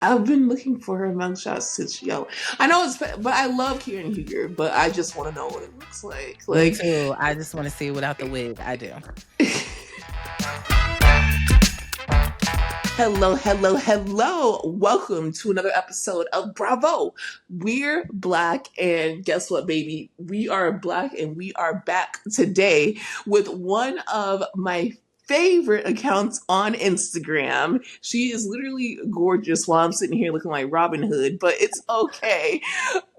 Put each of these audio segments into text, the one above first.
I've been looking for her mugshot since yo. I know but I love Kieran Huger, but I just want to know what it looks like. Me Like, too. I just want to see it without the wig. I do. hello, hello, hello. Welcome to another episode of Bravo. We're black, and guess what, baby? We are black, and we are back today with one of my favorite accounts on Instagram. She is literally gorgeous while I'm sitting here looking like Robin Hood, but it's okay.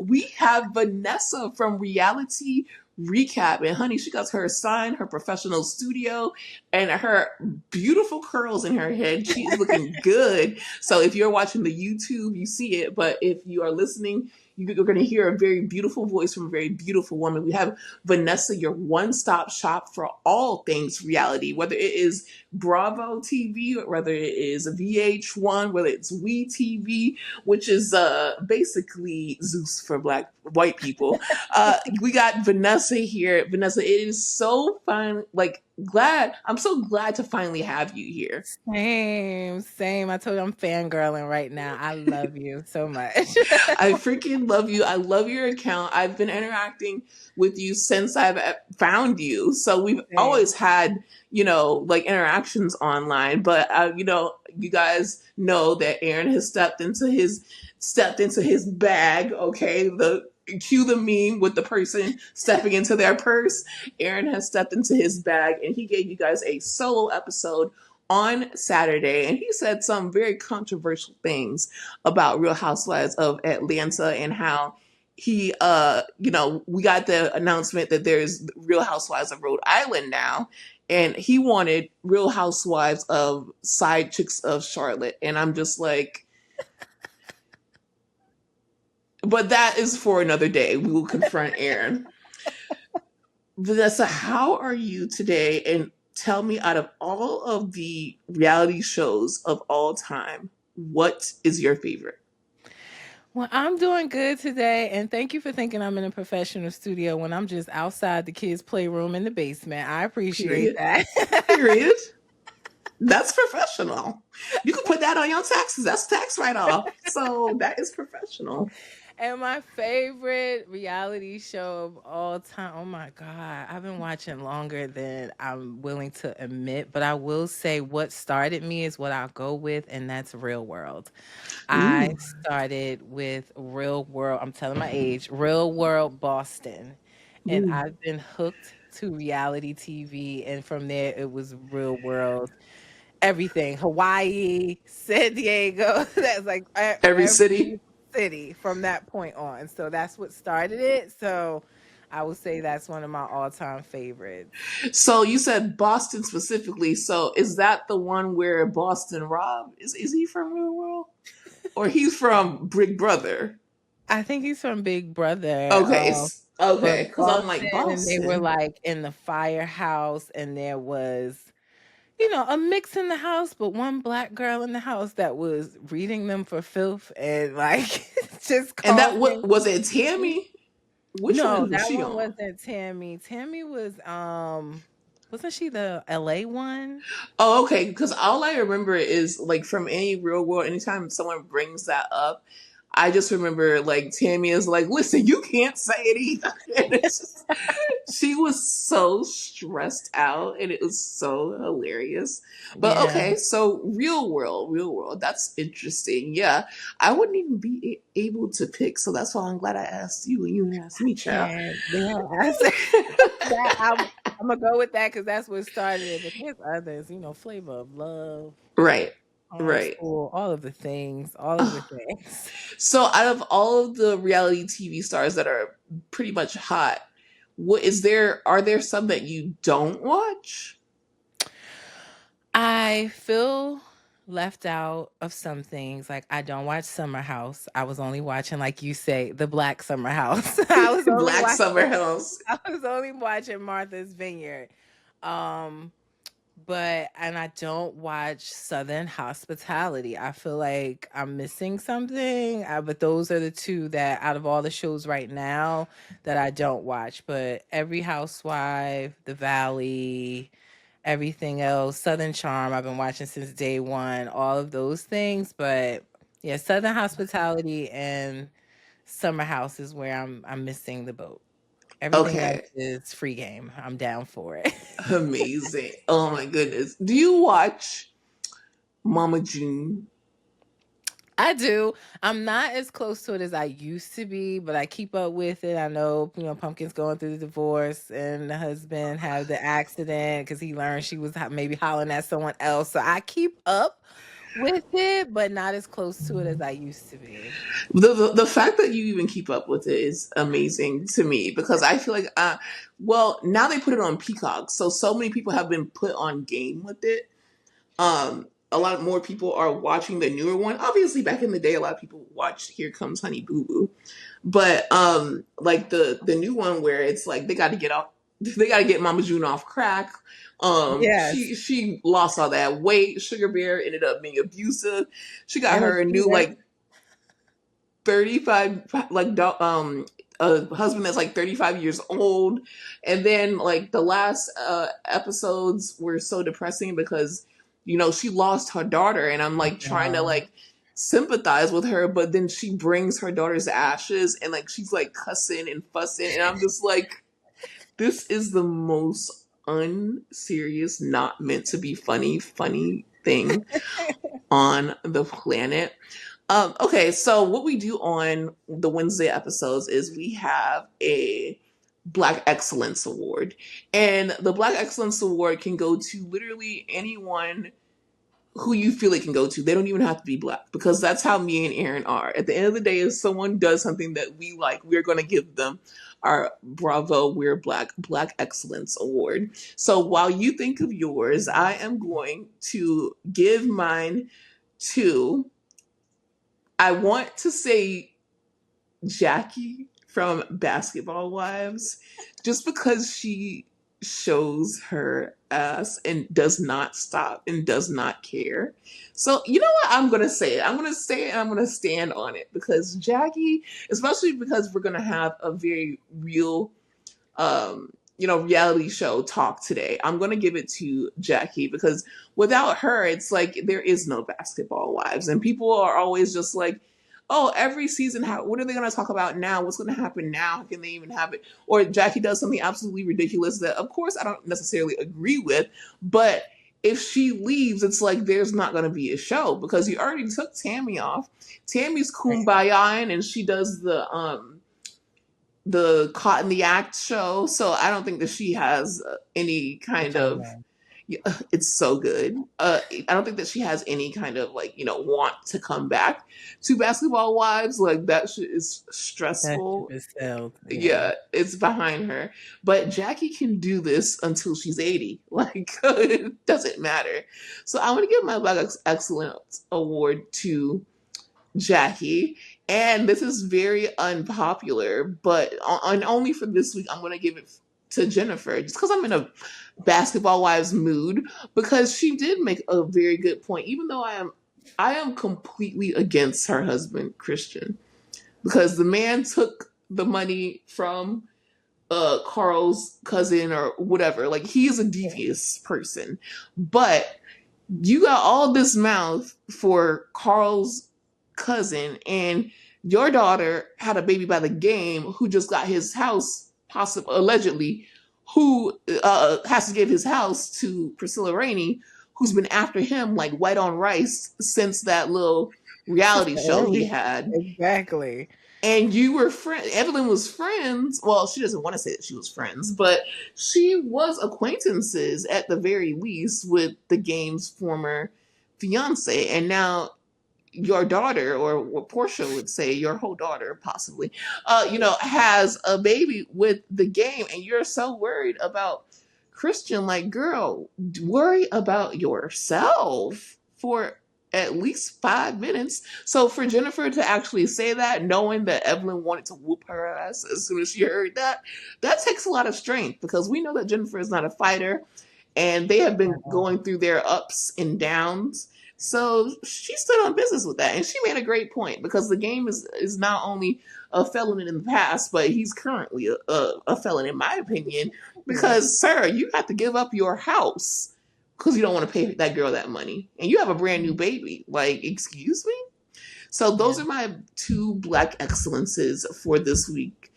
We have Vanessa from Reality Recap. And honey, she got her sign, her professional studio, and her beautiful curls in her head. She is looking good. So if you're watching the YouTube, you see it. But if you are listening, you're going to hear a very beautiful voice from a very beautiful woman. We have Vanessa, your one-stop shop for all things reality, whether it is Bravo TV, whether it is VH1, whether it's We TV, which is basically Zeus for white people. We got Vanessa here. Vanessa, it is so fun. Like, I'm so glad to finally have you here. Same. I told you I'm fangirling right now. I love you so much. I freaking love you. I love your account. I've been interacting with you since I've found you. So we've Same. always had, like interactions online. But you guys know that Aaron has stepped into his bag. Okay, the cue the meme with the person stepping into their purse. Aaron has stepped into his bag, and he gave you guys a solo episode on Saturday, and he said some very controversial things about Real Housewives of Atlanta and how we got the announcement that there's Real Housewives of Rhode Island now, and he wanted Real Housewives of Side Chicks of Charlotte, and I'm just like, but that is for another day. We will confront Aaron. Vanessa, how are you today? And tell me, out of all of the reality shows of all time, what is your favorite? Well, I'm doing good today, and thank you for thinking I'm in a professional studio when I'm just outside the kids' playroom in the basement. I appreciate Period. that. Period. That's professional. You can put that on your taxes. That's tax write off. So that is professional. And my favorite reality show of all time. Oh my God. I've been watching longer than I'm willing to admit, but I will say what started me is what I'll go with, and that's Real World. I Ooh. started with Real World. I'm telling my age, Real World Boston. And Ooh. I've been hooked to reality TV. And from there, it was Real World, everything Hawaii, San Diego. That's like Every every city. city from that point on. So that's what started it. So I would say that's one of my all time favorites. So you said Boston specifically. So is that the one where Boston Rob is he from Real World? Or he's from Big Brother? I think he's from Big Brother. Okay. Okay. But Because I'm like, Boston, they were Boston. like in the firehouse, and there was, a mix in the house, but one black girl in the house that was reading them for filth and like just And that what causing. was it, Tammy? Which No, one was that she one on? wasn't Tammy. Tammy was wasn't she the LA one? Oh, okay. Because all I remember is like from any real world, anytime someone brings that up, I just remember like Tammy is like, listen, you can't say it either. And it's just, she was so stressed out and it was so hilarious. But Yeah. okay, so real world, that's interesting. Yeah, I wouldn't even be able to pick. So that's why I'm glad I asked you and you didn't ask me, child. And yeah, that I'm gonna go with that because that's what started it. But there's others, Flavor of Love, Right, right. Homeschool, all of the things, all of the things. So, out of all of the reality TV stars that are pretty much hot, what is there? Are there some that you don't watch? I feel left out of some things. Like I don't watch Summer House. I was only watching, like you say, the Black Summer House. Black Summer House. I was only watching Martha's Vineyard. Um, and I don't watch Southern Hospitality. I feel like I'm missing something. But those are the two that out of all the shows right now that I don't watch. But every Housewife, The Valley, everything else, Southern Charm, I've been watching since day one, all of those things. But Yeah, Southern Hospitality and Summer House is where I'm missing the boat. Everything else Okay. is free game. I'm down for it. Amazing. Oh my goodness. Do you watch Mama June? I do. I'm not as close to it as I used to be, but I keep up with it. I know, Pumpkin's going through the divorce and the husband had the accident because he learned she was maybe hollering at someone else. So I keep up with it, but not as close to it as I used to be. The fact that you even keep up with it is amazing to me because I feel like well, now they put it on Peacock, so many people have been put on game with it. A lot more people are watching the newer one. Obviously, back in the day, a lot of people watched Here Comes Honey Boo Boo, but like the new one where it's like they got to get off, they got to get Mama June off crack. Yes. She lost all that weight. Sugar Bear ended up being abusive. She got And her a new like 35 like a husband that's like 35 years old, and then like the last episodes were so depressing because she lost her daughter, and I'm like trying to like sympathize with her, but then she brings her daughter's ashes and like she's like cussing and fussing, and I'm just like, this is the most unserious, not meant to be funny thing on the planet. Okay, so what we do on the Wednesday episodes is we have a Black Excellence Award. And the Black Excellence Award can go to literally anyone who you feel it can go to. They don't even have to be Black because that's how me and Aaron are. At the end of the day, if someone does something that we like, we're going to give them our Bravo, We're Black Excellence Award. So while you think of yours, I am going to give mine to, I want to say Jackie from Basketball Wives, just because she shows her ass and does not stop and does not care. So you know what? I'm gonna say it. I'm gonna say it and I'm gonna stand on it because Jackie, especially because we're gonna have a very real reality show talk today. I'm going to give it to Jackie because without her, it's like there is no Basketball Wives. And people are always just like, oh, every season, what are they going to talk about now? What's going to happen now? How can they even have it? Or Jackie does something absolutely ridiculous that, of course, I don't necessarily agree with. But if she leaves, it's like there's not going to be a show because you already took Tammy off. Tammy's kumbayaing and she does the Caught in the Act show. So I don't think that she has any kind which I of. love. It's so good. I don't think that she has any kind of like want to come back to Basketball Wives. Like that shit is That ship stressful. is sailed. Yeah. Yeah, it's behind her. But Jackie can do this until she's 80. Like it doesn't matter. So I want to give my Black Excellence Award to Jackie. And this is very unpopular, but only for this week, I'm going to give it to Jennifer just because I'm in a Basketball Wives mood because she did make a very good point. Even though I am completely against her husband Christian because the man took the money from Carl's cousin or whatever. Like he is a devious person, but you got all this mouth for Carl's cousin, and your daughter had a baby by the game who just got his house, possibly allegedly, who has to give his house to Priscilla Rainey, who's been after him like white on rice since that little reality show he had. Exactly. And you were Evelyn was friends. Well, she doesn't want to say that she was friends, but she was acquaintances at the very least with the game's former fiance. And now your daughter, or what Portia would say, your whole daughter possibly, has a baby with the game, and you're so worried about Christian. Like, girl, worry about yourself for at least 5 minutes. So for Jennifer to actually say that, knowing that Evelyn wanted to whoop her ass as soon as she heard that, that takes a lot of strength because we know that Jennifer is not a fighter and they have been going through their ups and downs. So she stood on business with that, and she made a great point because the game is not only a felon in the past, but he's currently a felon in my opinion. Because, sir, you have to give up your house because you don't want to pay that girl that money, and you have a brand new baby. Like, excuse me. So those Yeah. are my two Black excellences for this week.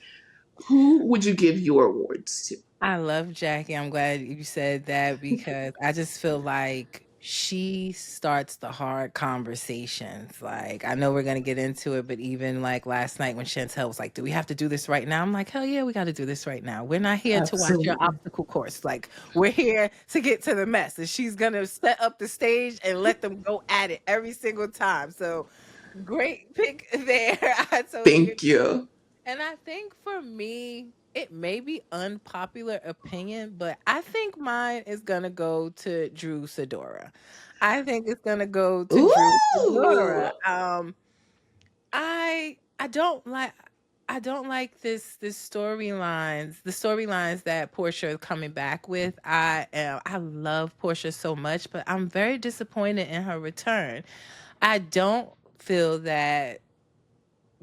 Who would you give your awards to? I love Jackie. I'm glad you said that because I just feel like she starts the hard conversations. Like, I know we're going to get into it, but even like last night when Chantel was like, do we have to do this right now? I'm like, hell yeah, we got to do this right now. We're not here to watch your Absolutely. obstacle course. Like, we're here to get to the mess. And she's going to set up the stage and let them go at it every single time. So, great pick there. I totally Thank you. and I think for me, it may be unpopular opinion, but I think mine is gonna go to Drew Sidora. I think it's gonna go to Drew Ooh, Sidora. I don't like this storylines, the storylines that Portia is coming back with. I love Portia so much, but I'm very disappointed in her return. I don't feel that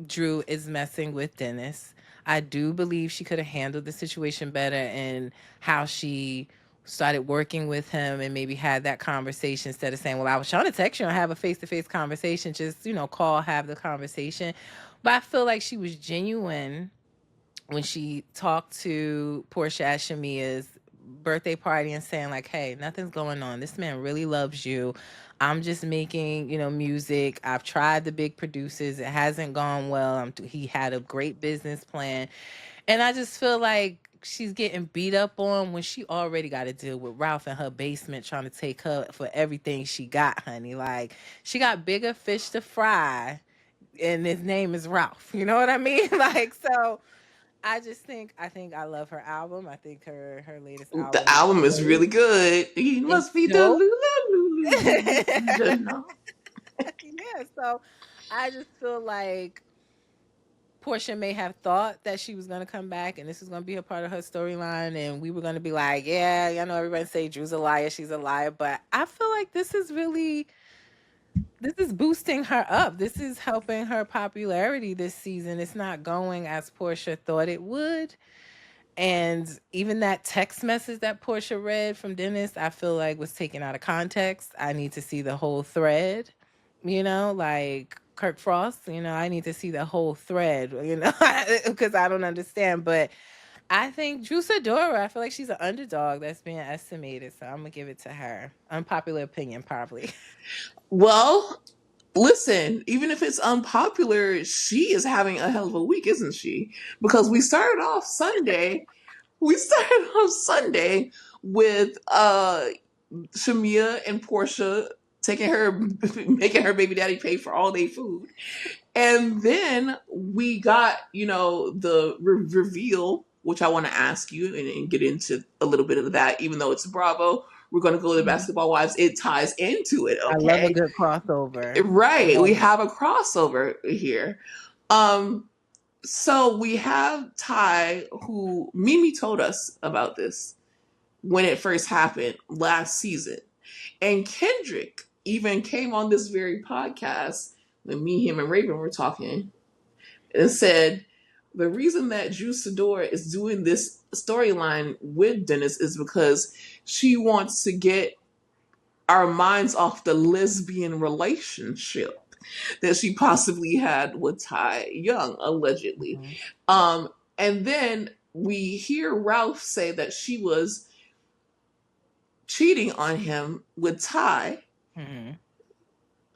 Drew is messing with Dennis. I do believe she could have handled the situation better and how she started working with him and maybe had that conversation instead of saying, well, I was trying to text you and have a face-to-face conversation, just, call, have the conversation. But I feel like she was genuine when she talked to Portia at Shamia's birthday party and saying like, hey, nothing's going on. This man really loves you. I'm just making, music. I've tried the big producers. It hasn't gone well. He had a great business plan. And I just feel like she's getting beat up on when she already got to deal with Ralph in her basement trying to take her for everything she got, honey. Like, she got bigger fish to fry and his name is Ralph. You know what I mean? Like, so I think I love her album. I think her latest the album is album is great. really good. He It's must be the dope. Lulu. Yeah, so I just feel like Portia may have thought that she was gonna come back and this was gonna be a part of her storyline, and we were gonna be like, yeah, everybody say Drew's a liar, she's a liar, but I feel like this is boosting her up. This is helping her popularity this season. It's not going as Portia thought it would. And even that text message that Portia read from Dennis, I feel like was taken out of context. I need to see the whole thread, like Kirk Frost, I need to see the whole thread, because I don't understand. But I think Drew Sidora, I feel like she's an underdog that's being estimated. So I'm going to give it to her. Unpopular opinion, probably. Well, listen, even if it's unpopular, she is having a hell of a week, isn't she? Because we started off Sunday with Shamia and Portia taking her making her baby daddy pay for all day food. And then we got, the reveal, which I want to ask you and get into a little bit of that, even though it's Bravo. We're going to go to Mhm. Basketball Wives. It ties into it, I love a okay? good crossover. I Right. love We it. have a crossover here. Um, so we have Ty, who Mimi told us about this when it first happened last season. And Kendrick even came on this very podcast when me, him, and Raven were talking and said the reason that Drew Sidora is doing this storyline with Dennis is because she wants to get our minds off the lesbian relationship that she possibly had with Tyyoung, allegedly. Mhm. Um, and then we hear Ralph say that she was cheating on him with Ty. Mhm.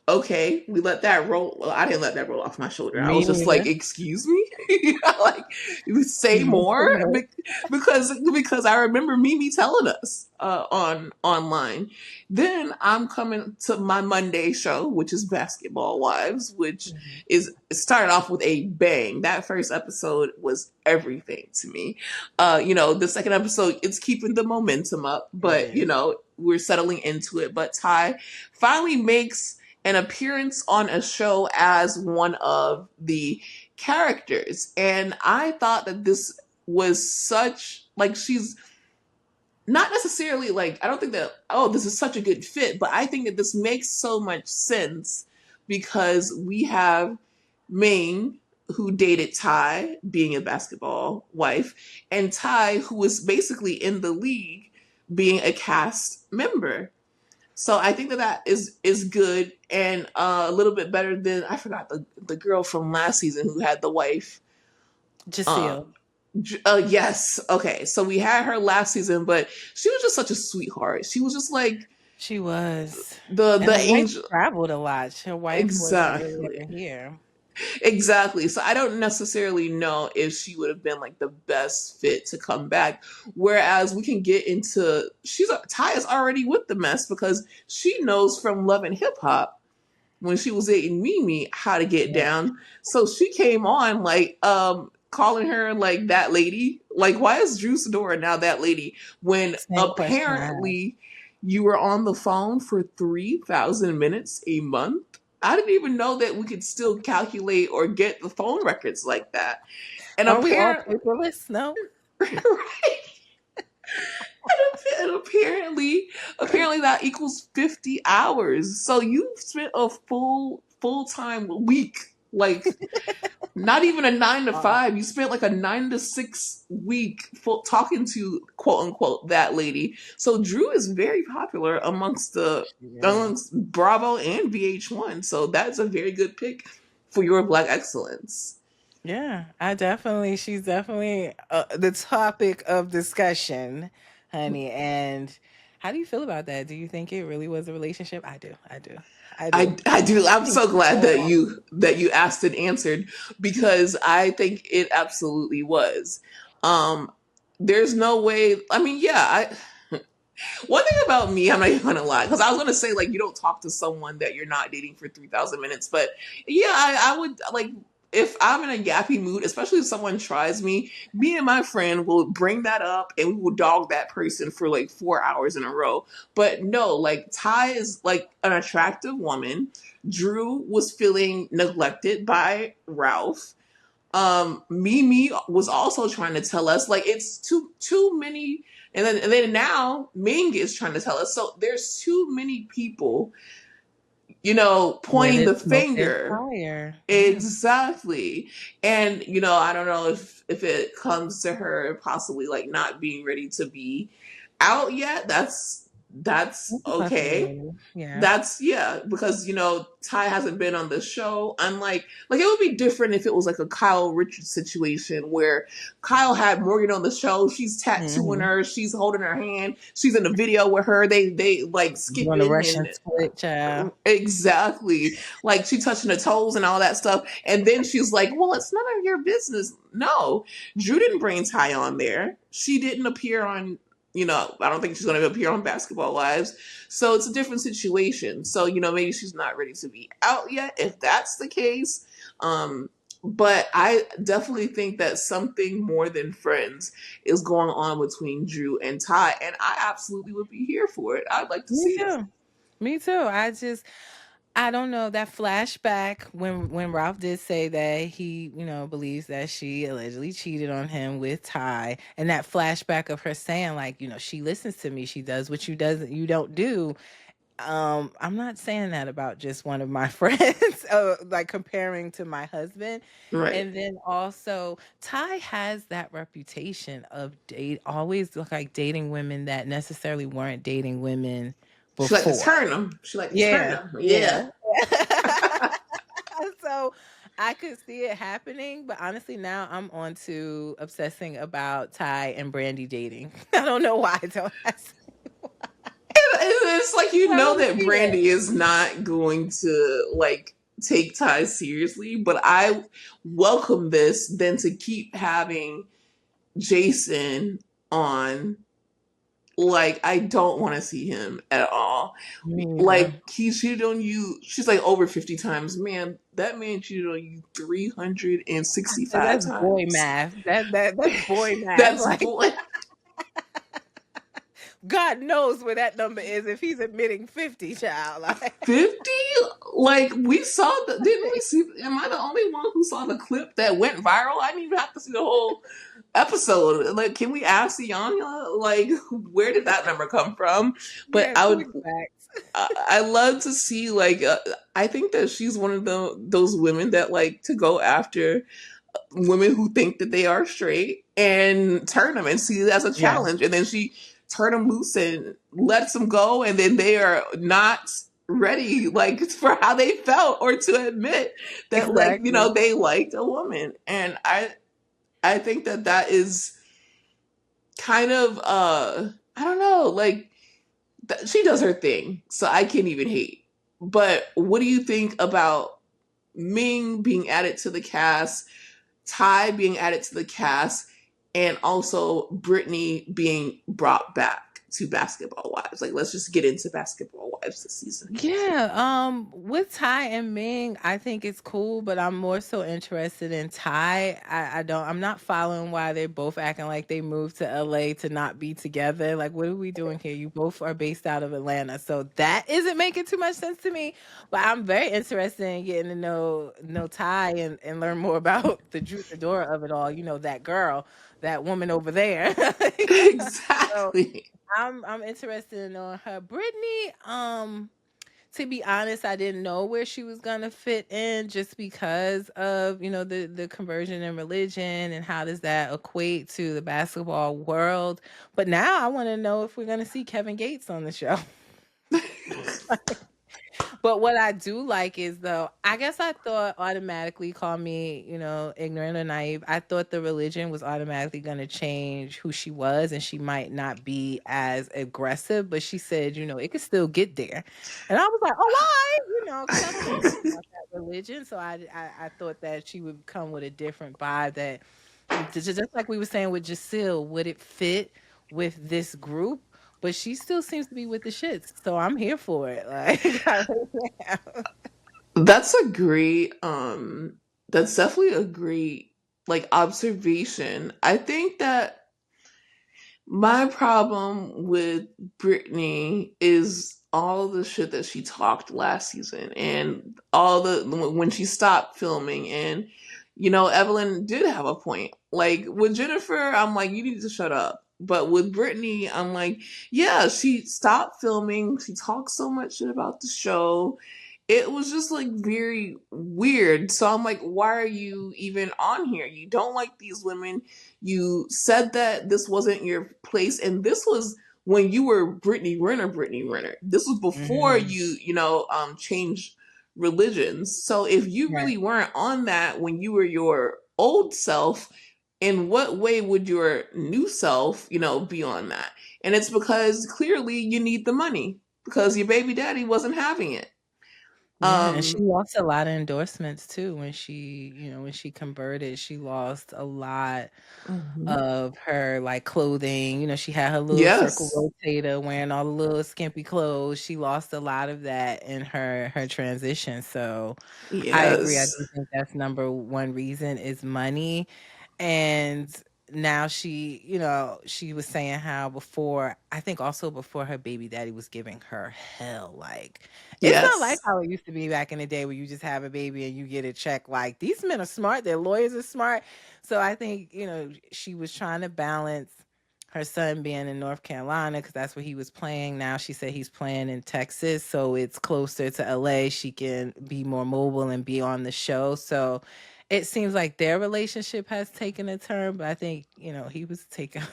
Okay, we let that roll. Well, I didn't let that roll off my shoulder. I Me was just like, neither. "Excuse me," like, you say Mixed more signals. because I remember Mimi telling us on online. Then I'm coming to my Monday show, which is Basketball Wives, which Mhm. is it started off with a bang. That first episode was everything to me. The second episode it's keeping the momentum up, It but is. we're settling into it. But Ty finally makes an appearance on a show as one of the characters. And I thought that this was such, like, she's not necessarily like, I don't think that, oh, this is such a good fit, but I think that this makes so much sense because we have Ming, who dated Ty, being a basketball wife, and Ty, who was basically in the league being a cast member. So I think that is good and a little bit better than I forgot the girl from last season who had the wife. Uh, Jaceel. yes. Okay. So we had her last season, but she was just such a sweetheart. She was just like She was. the And her wife angel. traveled a lot. Her wife wasn't really Exactly. ever here. Exactly. So I don't necessarily know if she would have been like the best fit to come back. Whereas we can get into Ty is already with the mess because she knows from Love and Hip Hop when she was dating Mimi how to get Yeah. down. So she came on like calling her like that lady. Like why is Drew Sidora now that lady when Same question I have. apparently you were on the phone for 3,000 minutes a month? I didn't even know that we could still calculate or get the phone records like that. And Aren't we all apparently paperless? No? and apparently that equals 50 hours. So you spent a full-time week, like not even a 9 to 5. You spent like a 9 to 6 week talking to quote unquote that lady. So Drew is very popular Yeah. amongst Bravo and VH1. So that's a very good pick for your Black excellence. Yeah, she's definitely the topic of discussion, honey. And how do you feel about that? Do you think it really was a relationship? I do. I do. I do. I do. I'm I think so glad so. that you asked and answered because I think it absolutely was. Um, there's no way. I mean, yeah. One thing about me, I'm not even gonna lie, because I was gonna say like you don't talk to someone that you're not dating for 3,000 minutes, but yeah, I would like if I'm in a yappy mood, especially if someone tries me and my friend will bring that up and we will dog that person for like 4 hours in a row. But no, like Ty is like an attractive woman. Drew was feeling neglected by Ralph. Mimi was also trying to tell us like it's too many, and then now Ming is trying to tell us. So there's too many people, Where pointing did the smoke there's finger. fire? Yeah. Exactly. And I don't know if it comes to her possibly like not being ready to be out yet. That's That's a okay. possibility. Yeah. That's yeah, because Ty hasn't been on the show. Unlike like it would be different if it was like a Kyle Richards situation where Kyle had Morgan on the show. She's tattooing Hmm. her. She's holding her hand. She's in a video with her. They like Doing the skipping Russian and switch. exactly like she touching the toes and all that stuff. And then she's like, "Well, it's none of your business." No, Drew didn't bring Ty on there. She didn't appear on. I don't think she's going to appear on Basketball Wives. So it's a different situation. So, maybe she's not ready to be out yet, if that's the case. But I definitely think that something more than friends is going on between Drew and Ty. And I absolutely would be here for it. I'd like to Me see it. too. Me too. I don't know that flashback when Ralph did say that he, believes that she allegedly cheated on him with Ty, and that flashback of her saying like, she listens to me, she does what you don't do. I'm not saying that about just one of my friends, like comparing to my husband. Right. And then also Ty has that reputation of always look like dating women that necessarily weren't dating women She like to before. turn them. She like to turn Yeah, them. yeah. Yeah. So I could see it happening, but honestly, now I'm on to obsessing about Ty and Brandy dating. I don't know why. Don't ask me why. It's like I want to that see it. Brandy is not going to like take Ty seriously, but I welcome this than to keep having Jason on. Like I don't want to see him at all. Me neither. Like he cheated on you. She's like over 50 times. Man, that man cheated on you 365 That's boy times. math. That's boy math. That's Like boy. God knows where that number is if he's admitting 50, child. Like 50? Like we saw didn't we see, am I the only one who saw the clip that went viral? I didn't even have to see the whole episode. Like, can we ask Yanya, like, where did that number come from? But yeah, quick facts. I love to see, like, I think that she's one of those women that like to go after women who think that they are straight and turn them and see it as a Yeah. challenge. And then she turn them loose and let them go, and then they are not ready like for how they felt or to admit that like Exactly. they liked a woman. And I think that that is kind of I don't know, like she does her thing, so I can't even hate. But what do you think about Ming being added to the cast, Ty being added to the cast, and also Britney being brought back to Basketball Wives? Like, let's just get into Basketball Wives this season. Yeah, with Ty and Ming, I think it's cool, but I'm more so interested in Ty. I'm not following why they're both acting like they moved to LA to not be together. Like, what are we doing here? You both are based out of Atlanta. So that isn't making too much sense to me. But I'm very interested in getting to know Ty and learn more about the Drew Sidora of it all. You know, that girl, that woman over there. So Exactly. I'm interested in knowing her. Brittany, to be honest, I didn't know where she was gonna fit in just because of, the conversion in religion and how does that equate to the basketball world. But now I want to know if we're gonna see Kevin Gates on the show. But what I do like is, though, I guess I thought automatically, call me, ignorant or naive. I thought the religion was automatically going to change who she was, and she might not be as aggressive. But she said, it could still get there, and I was like, oh, why? Because I don't know much about that religion, so I thought that she would come with a different vibe. That just like we were saying with Jacille, would it fit with this group? But she still seems to be with the shits, so I'm here for it. Like, I really am. That's a great that's definitely a great like observation. I think that my problem with Britney is all the shit that she talked last season and all the when she stopped filming. And Evelyn did have a point. Like with Jennifer, I'm like, you need to shut up. But with Britney, I'm like, yeah, she stopped filming. She talked so much shit about the show. It was just like very weird. So I'm like, why are you even on here? You don't like these women. You said that this wasn't your place, and this was when you were Brittany Renner, Brittany Renner. This was before Mhm. you changed religions. So if you Right. really weren't on that when you were your old self, in what way would your new self, be on that? And it's because clearly you need the money because your baby daddy wasn't having it. Yeah, and she Um, lost a lot of endorsements too when she converted. She lost a lot mhm. of her like clothing. She had her little circle Yes, rotator wearing all the little skimpy clothes. She lost a lot of that in her transition. So I agree. I yes, do think that's number one reason is money. And now she was saying how before, I think also before her baby daddy was giving her hell. Like, it's not like yes. how it used to be back in the day where you just have a baby and you get a check. Like, these men are smart, their lawyers are smart. So I think, she was trying to balance her son being in North Carolina because that's where he was playing. Now she said he's playing in Texas, so it's closer to LA. She can be more mobile and be on the show. So it seems like their relationship has taken a turn, but I think, he was taken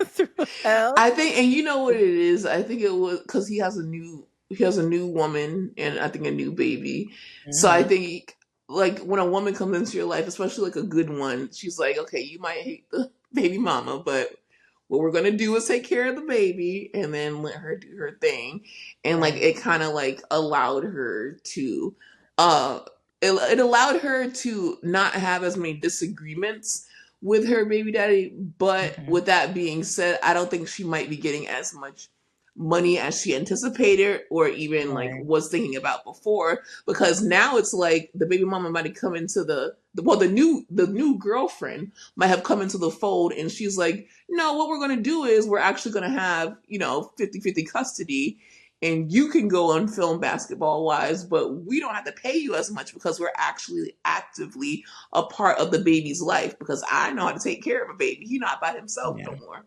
through hell. I think, and you know what it is. I think it was because he has a new woman and I think a new baby. So I Hmm. think like when a woman comes into your life, especially like a good one, she's like, okay, you might hate the baby mama, but what we're gonna do is take care of the baby and then let her do her thing. And like Right. it kind of like allowed her to, uh, it allowed her to not have as many disagreements with her baby daddy. But Hmm. with that being said, I don't think she might be getting as much money as she anticipated or even like Right. was thinking about before, because now it's like the baby mama might have come into the new girlfriend might have come into the fold, and she's like, no, what we're going to do is we're actually going to have 50-50 custody, and you can go and film Basketball Wives, but we don't have to pay you as much because we're actually actively a part of the baby's life, because I know how to take care of a baby. He's not by himself Yeah. no more.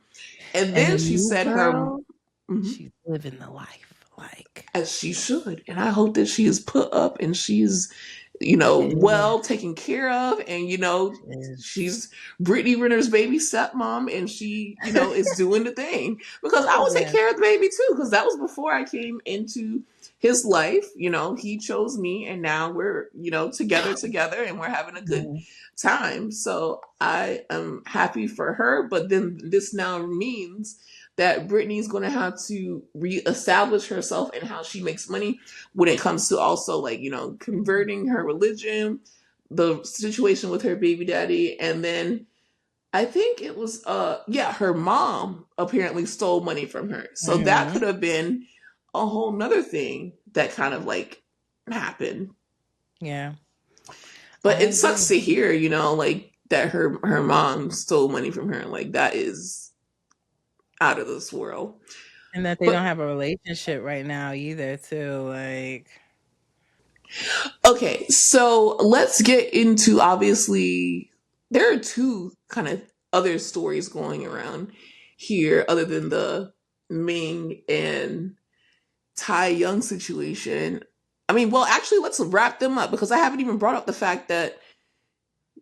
And And the then she new said her, girl, mhm, she's living the life. Like, as she should. And I hope that she is put up and she's well taken care of, and she's Brittany Renner's baby stepmom, and she is doing the thing, because I would take Yeah. care of the baby too, because that was before I came into his life. He chose me, and now we're together, and we're having a good time. So I am happy for her, but then this now means that Brittany's going to have to reestablish herself and how she makes money when it comes to also converting her religion, the situation with her baby daddy, and then I think it was her mom apparently stole money from her. So that could have been a whole nother thing that kind of happened. Yeah. But it sucks to hear, that her mom stole money from her. Like, that is out of this world. And that they don't have a relationship right now either, too. Okay, so let's get into, obviously, there are two kind of other stories going around here other than the Ming and Tyyoung situation. I mean, well, actually, let's wrap them up, because I haven't even brought up the fact that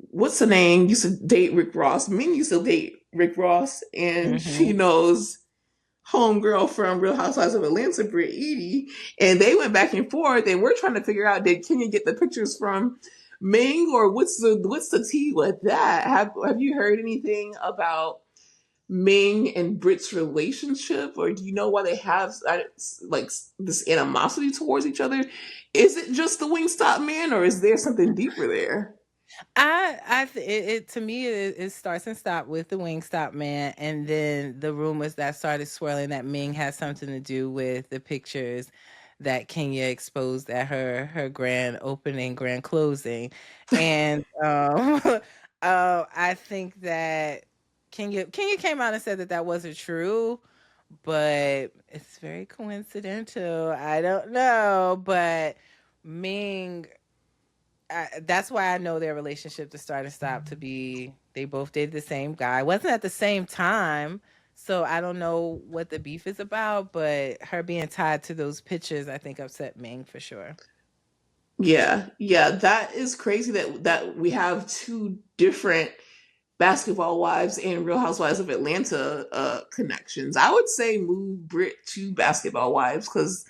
what's her name used to date Rick Ross. Ming used to date Rick Ross, and she knows homegirl from Real Housewives of Atlanta, Britney, and they went back and forth, and we're trying to figure out, did Kenya get the pictures from Ming, or what's the tea with that? Have you heard anything about Ming and Brit's relationship, or do you know why they have this animosity towards each other? Is it just the Wingstop man, or is there something deeper there? It to me, it starts and stops with the Wingstop man, and then the rumors that started swirling that Ming has something to do with the pictures that Kenya exposed at her grand opening, grand closing, and I think that Kenya came out and said that wasn't true, but it's very coincidental. I don't know, but Ming, that's why I know their relationship to start and stop to be, they both dated the same guy. It wasn't at the same time, so I don't know what the beef is about, but her being tied to those pictures, I think, upset Ming for sure. Yeah, that is crazy that we have two different basketball wives and Real Housewives of Atlanta connections. I would say move Brit to basketball wives, because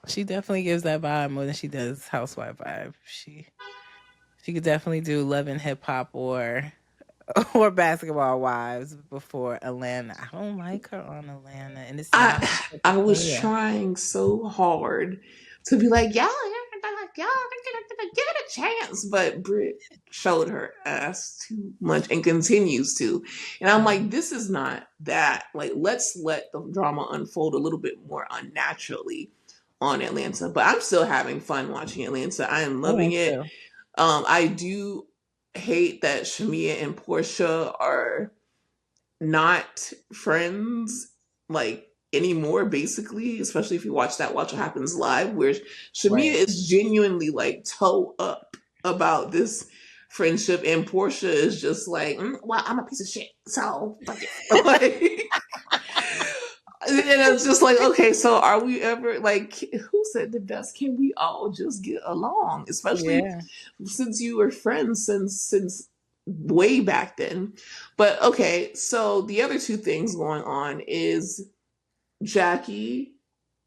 She definitely gives that vibe more than she does housewife vibe. She could definitely do Love and Hip Hop or Basketball Wives before Atlanta. I don't like her on Atlanta, and it's not I was yeah. trying so hard to be like, y'all, give it a chance, but Brit showed her ass too much and continues to, and I'm like, this is not that. Like, let's let the drama unfold a little bit more unnaturally on Atlanta. But I'm still having fun watching Atlanta. I am I loving am it. too. I do hate that Shamia and Portia are not friends anymore, basically, especially if you watch Watch What Happens Live, where Shamia Right. is genuinely toe up about this friendship, and Portia is just like, well, I'm a piece of shit, so fuck it. And it's just like, okay, so are we ever who said the best? Can we all just get along? Especially Yeah. since you were friends since way back then. But okay, so the other two things going on is Jackie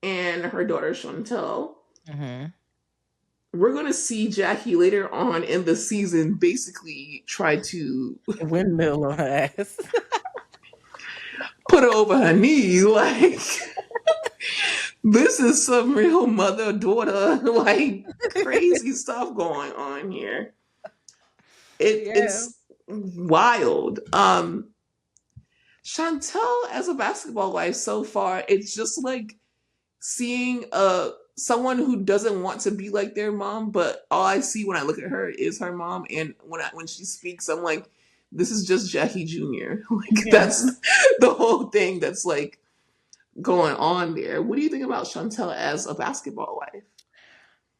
and her daughter Chantel. Mm-hmm. We're going to see Jackie later on in the season basically try to Windmill on her ass. put her over her knee. Like, this is some real mother daughter, crazy stuff going on here. Yeah. It's wild. Chantel as a basketball wife so far, it's just like seeing someone who doesn't want to be like their mom, but all I see when I look at her is her mom, and when she speaks, I'm like, this is just Jackie Jr. Like, Yeah. that's the whole thing that's going on there. What do you think about Chantel as a basketball wife?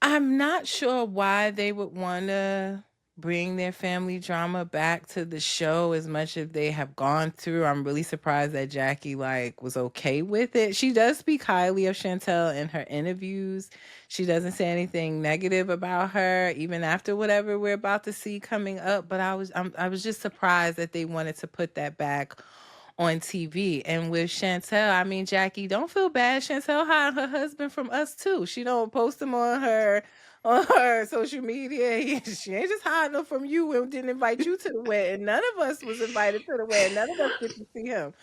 I'm not sure why they would want to. bring their family drama back to the show as much as they have gone through. I'm really surprised that Jackie like was okay with it. She does speak highly of Chantel in her interviews. She doesn't say anything negative about her even after whatever we're about to see coming up, but I was just surprised that they wanted to put that back on TV. And with Chantel, I mean, Jackie, don't feel bad. Chantel hired her husband from us too. She don't post him on her social media. She ain't just hiding him from you and didn't invite you to the wedding. None of us was invited to the wedding. None of us get to see him.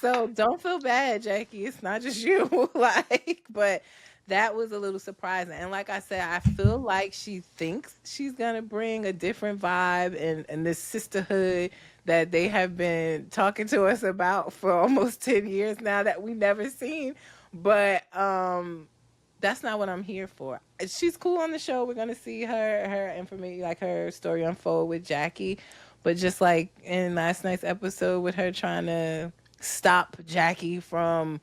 So don't feel bad, Jackie. It's not just you. Like, but that was a little surprising. And like I said, I feel like she thinks she's gonna bring a different vibe and this sisterhood that they have been talking to us about for almost 10 years now that we never seen. But that's not what I'm here for. She's cool on the show. We're gonna see her information, like her story unfold with Jackie. But just like in last night's episode with her trying to stop Jackie from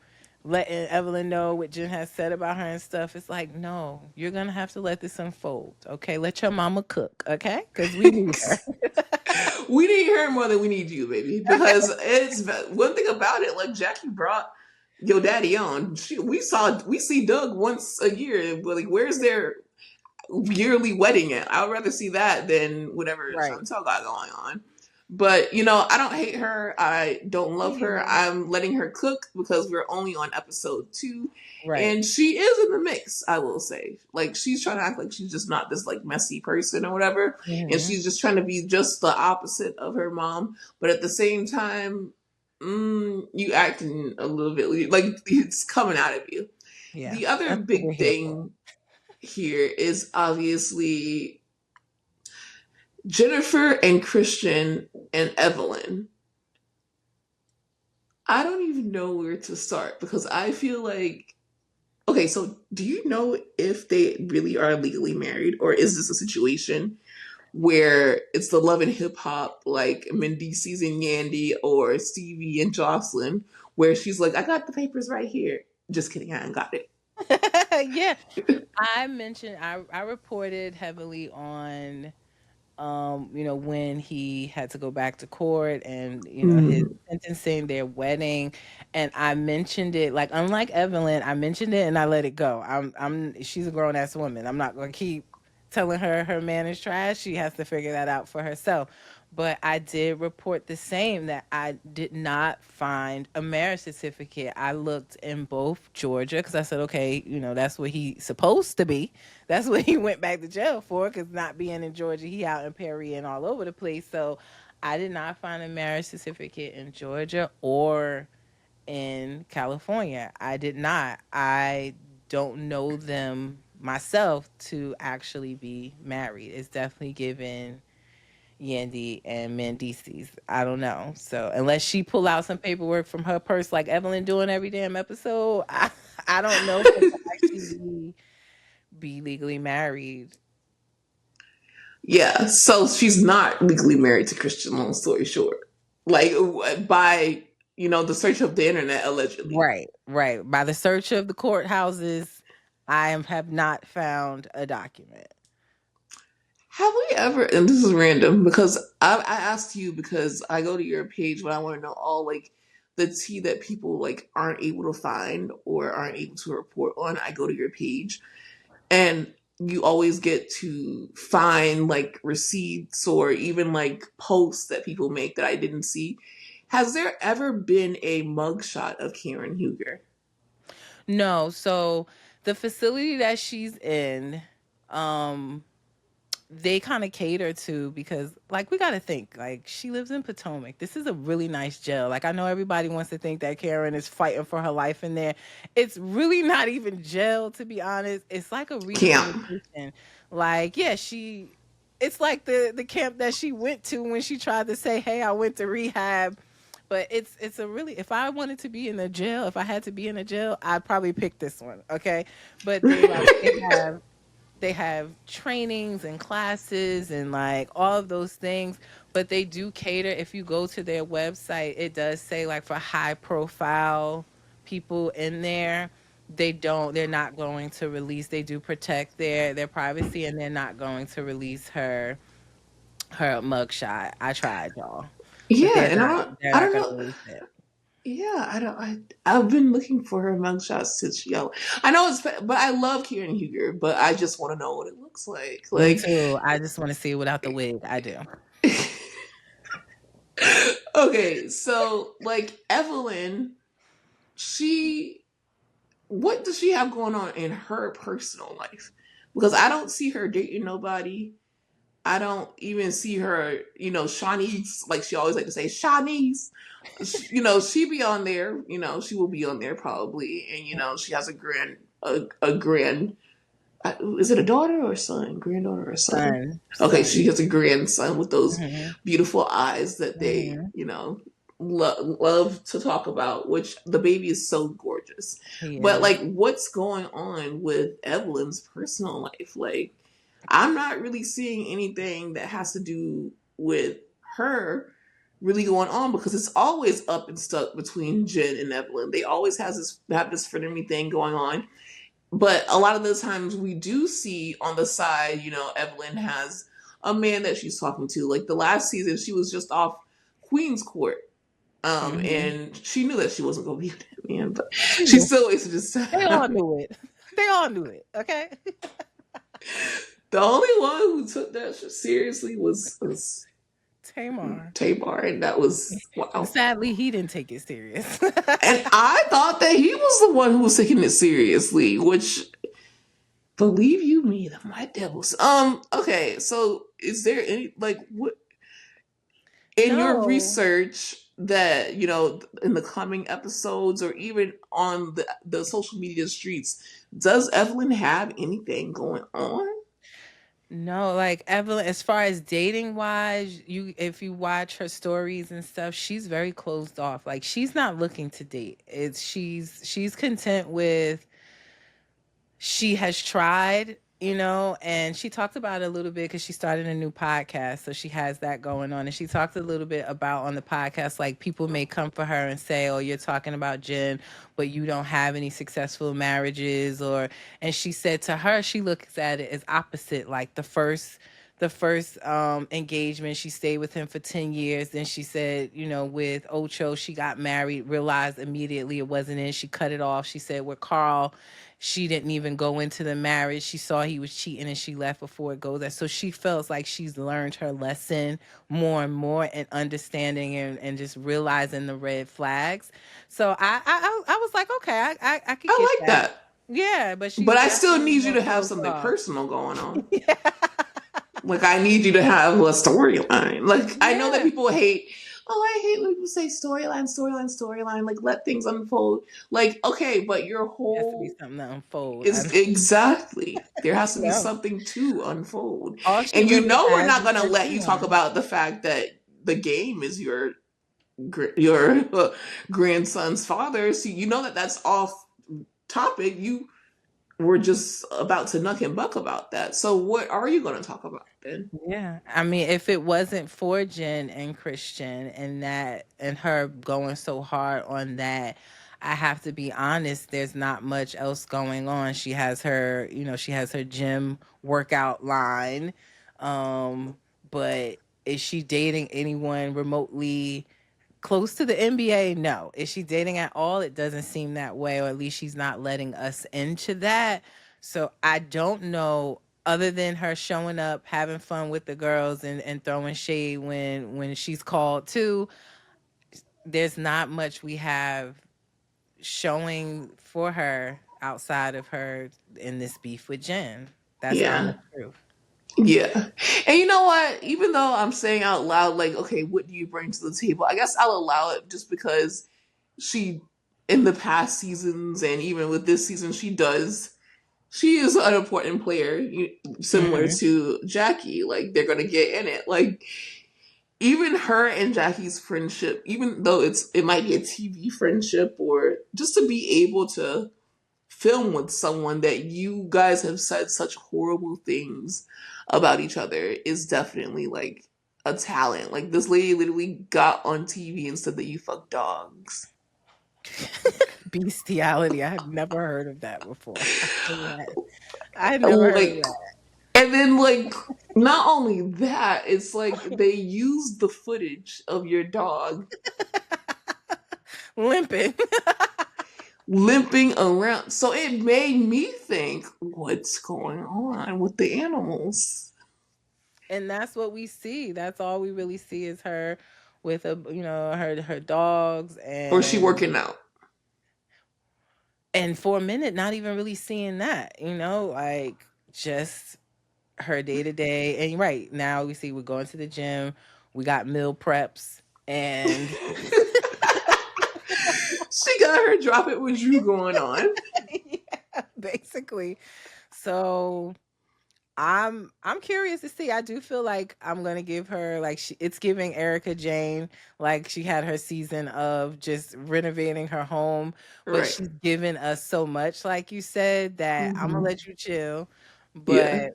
letting Evelyn know what Jen has said about her and stuff, it's like, no, you're gonna have to let this unfold. Okay, let your mama cook. Okay, because we need her. We need her more than we need you, baby. Because it's one thing about it. Like Jackie brought your daddy on. We see Doug once a year. But like, where's their yearly wedding at? I'd rather see that than whatever Right. Chantel got going on. But I don't hate her. I don't love her. Mhm. I'm letting her cook because we're only on episode 2, Right. and she is in the mix. I will say, like, she's trying to act like she's just not this like messy person or whatever, and Mhm. she's just trying to be just the opposite of her mom. But at the same time, you acting a little bit like it's coming out of you. Yeah, The other that's what we're big here for. thing here is obviously Jennifer and Christian and Evelyn. I don't even know where to start because I feel like, okay, so do you know if they really are legally married, or is this a situation where it's the love and hip hop like Mendices and Yandy or Stevie and Jocelyn, where she's like, I got the papers right here. Just kidding, I ain't got it. Yeah, I reported heavily on when he had to go back to court and his Mm, sentencing, their wedding, and I mentioned it like unlike Evelyn, I mentioned it and I let it go. She's a grown ass woman. I'm not going to keep telling her man is trash. She has to figure that out for herself. But I did report the same that I did not find a marriage certificate. I looked in both Georgia because I said, okay, that's what he's supposed to be. That's what he went back to jail for because not being in Georgia, he out in Perry and all over the place. So I did not find a marriage certificate in Georgia or in California. I did not. I don't know them myself to actually be married. It's definitely given Yandy and Mendices. I don't know. So unless she pull out some paperwork from her purse like Evelyn doing every damn episode, I don't know if they can actually be legally married. yeah, so she's not legally married to Christian, long story short. Like, by, the search of the internet, allegedly. Right, right. By the search of the courthouses, have not found a document. Have we ever, and this is random because I asked you because I go to your page when I want to know all like the tea that people like aren't able to find or aren't able to report on. I go to your page and you always get to find like receipts or even like posts that people make that I didn't see. Has there ever been a mugshot of Karen Huger? No, so the facility that she's in, um, they kind of cater to because like we got to think like she lives in Potomac. This is a really nice jail. Like I know everybody wants to think that Karen is fighting for her life in there. It's really not even jail to be honest. It's like a Camp. rehabilitation. Like yeah, it's like the camp that she went to when she tried to say, "Hey, I went to rehab." But it's a really if I wanted to be in a jail, if I had to be in a jail, I'd probably pick this one, okay? But they have trainings and classes and like all of those things, but they do cater. If you go to their website, it does say like for high profile people in there, they're not going to release. They do protect their privacy and they're not going to release her her mugshot. I tried, y'all, but Yeah, and they're I not don't gonna know. release it. Yeah, I've been looking for her mugshots since yellow. I know but I love Kieran Huger, but I just want to know what it looks like. Me Like, too. I just want to see it without the wig. I do. okay, so like Evelyn, she what does she have going on in her personal life? Because I don't see her dating nobody. I don't even see her, Shawnee's, like she always like to say, Shawnee's. She be on there, she will be on there probably. And, she has a grand, is it a daughter or a son? Granddaughter or a son? Son, Okay, son. she has a grandson with those Hmm. beautiful eyes that they, Hmm. love to talk about, which the baby is so gorgeous. He But is. like, what's going on with Evelyn's personal life? Like, I'm not really seeing anything that has to do with her really going on, because it's always up and stuck between Jen and Evelyn. They always have this frenemy thing going on. But a lot of the times we do see on the side, Evelyn has a man that she's talking to. Like the last season, she was just off Queen's Court. Hmm. And she knew that she wasn't going to be with that man, but She she knew. still wasted his They all time. knew it. They all knew it. Okay. The only one who took that shit seriously was Tamar. Tamar, and that was wow. Sadly, he didn't take it serious. And I thought that he was the one who was taking it seriously, which, believe you me, the my devils. Okay, so is there any, like, what in your No. research that in the coming episodes or even on the social media streets, does Evelyn have anything going on? No, like Evelyn, as far as dating wise, if you watch her stories and stuff, she's very closed off. Like she's not looking to date. She's content with she has tried, and she talked about it a little bit because she started a new podcast. So she has that going on. And she talked a little bit about on the podcast, like people may come for her and say, oh, you're talking about Jen, but you don't have any successful marriages. And she said to her, she looks at it as opposite. Like the first engagement, she stayed with him for 10 years. Then she said, with Ocho, she got married, realized immediately it wasn't in. She cut it off. She said with Carl, she didn't even go into the marriage. She saw he was cheating and she left before it goes there. So she feels like she's learned her lesson more and more and understanding and just realizing the red flags. So I was like, okay, I could get I like that. that, Yeah, but she's but I still definitely need you more to have closed something off. personal going on. Yeah. Like, I need you to have a storyline. Like, I know that Yeah. people hate. Oh, I hate when people say storyline, storyline, storyline. Like, let things unfold. Like, okay, but your It has to be whole something to unfold. is exactly, there has to be No. something to unfold. All she And really we're has not is gonna her let you talk charm. about the fact that the game is your grandson's father. So that that's off topic. You were just about to nuck and buck about that. So what are you going to talk about then? Yeah. I mean, if it wasn't for Jen and Christian and her going so hard on that, I have to be honest, there's not much else going on. She has her gym workout line. Um, but is she dating anyone remotely close to the NBA? No. Is she dating at all? It doesn't seem that way, or at least she's not letting us into that. So I don't know, other than her showing up, having fun with the girls and throwing shade when she's called to, there's not much we have showing for her outside of her in this beef with Jen. That's the Yeah. honest truth. Yeah. And you know what? Even though I'm saying out loud, like, okay, what do you bring to the table? I guess I'll allow it just because she, in the past seasons and even with this season, she is an important player, similar Hmm. to Jackie. Like, they're going to get in it. Like, even her and Jackie's friendship, even though it might be a TV friendship, or just to be able to film with someone that you guys have said such horrible things about each other, is definitely like a talent. Like, this lady literally got on TV and said that you fuck dogs. Bestiality. I have never heard of that before. I really had. I had never heard of Like, that. And then, like, not only that, it's like they used the footage of your dog Limping. limping around. So it made me think, what's going on with the animals? And that's what we see. That's all we really see is her with her dogs Or is she working out? and for a minute not even really seeing that, like just her day to day. And right now we see we're going to the gym, we got meal preps, and She got her drop it with Drew going on. yeah, basically. So I'm curious to see. I do feel like I'm gonna give her like it's giving Erica Jane, like she had her season of just renovating her home, but Right. she's given us so much, like you said, that I'm gonna Hmm. let you chill, Yeah. but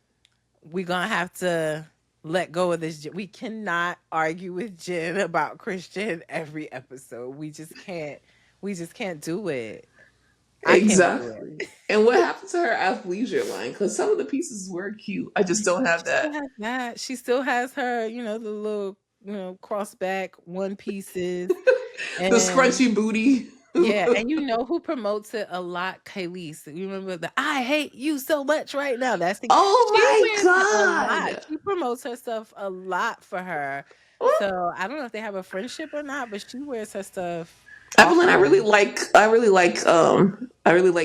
we're gonna have to let go of this. We cannot argue with Jen about Christian every episode. We just can't. We just can't do it. I can't do it. Exactly. And what happened to her athleisure line? Because some of the pieces were cute. I just don't have She still that. has that. She still has her, the little, cross back one pieces. The And scrunchy booty. yeah, and you know who promotes it a lot? Khalees. You remember the I hate you so much right now. That's the Oh she my wears it a lot. god. She promotes her stuff a lot for her. So I don't know if they have a friendship or not, but she wears her stuff Evelyn, often. I really like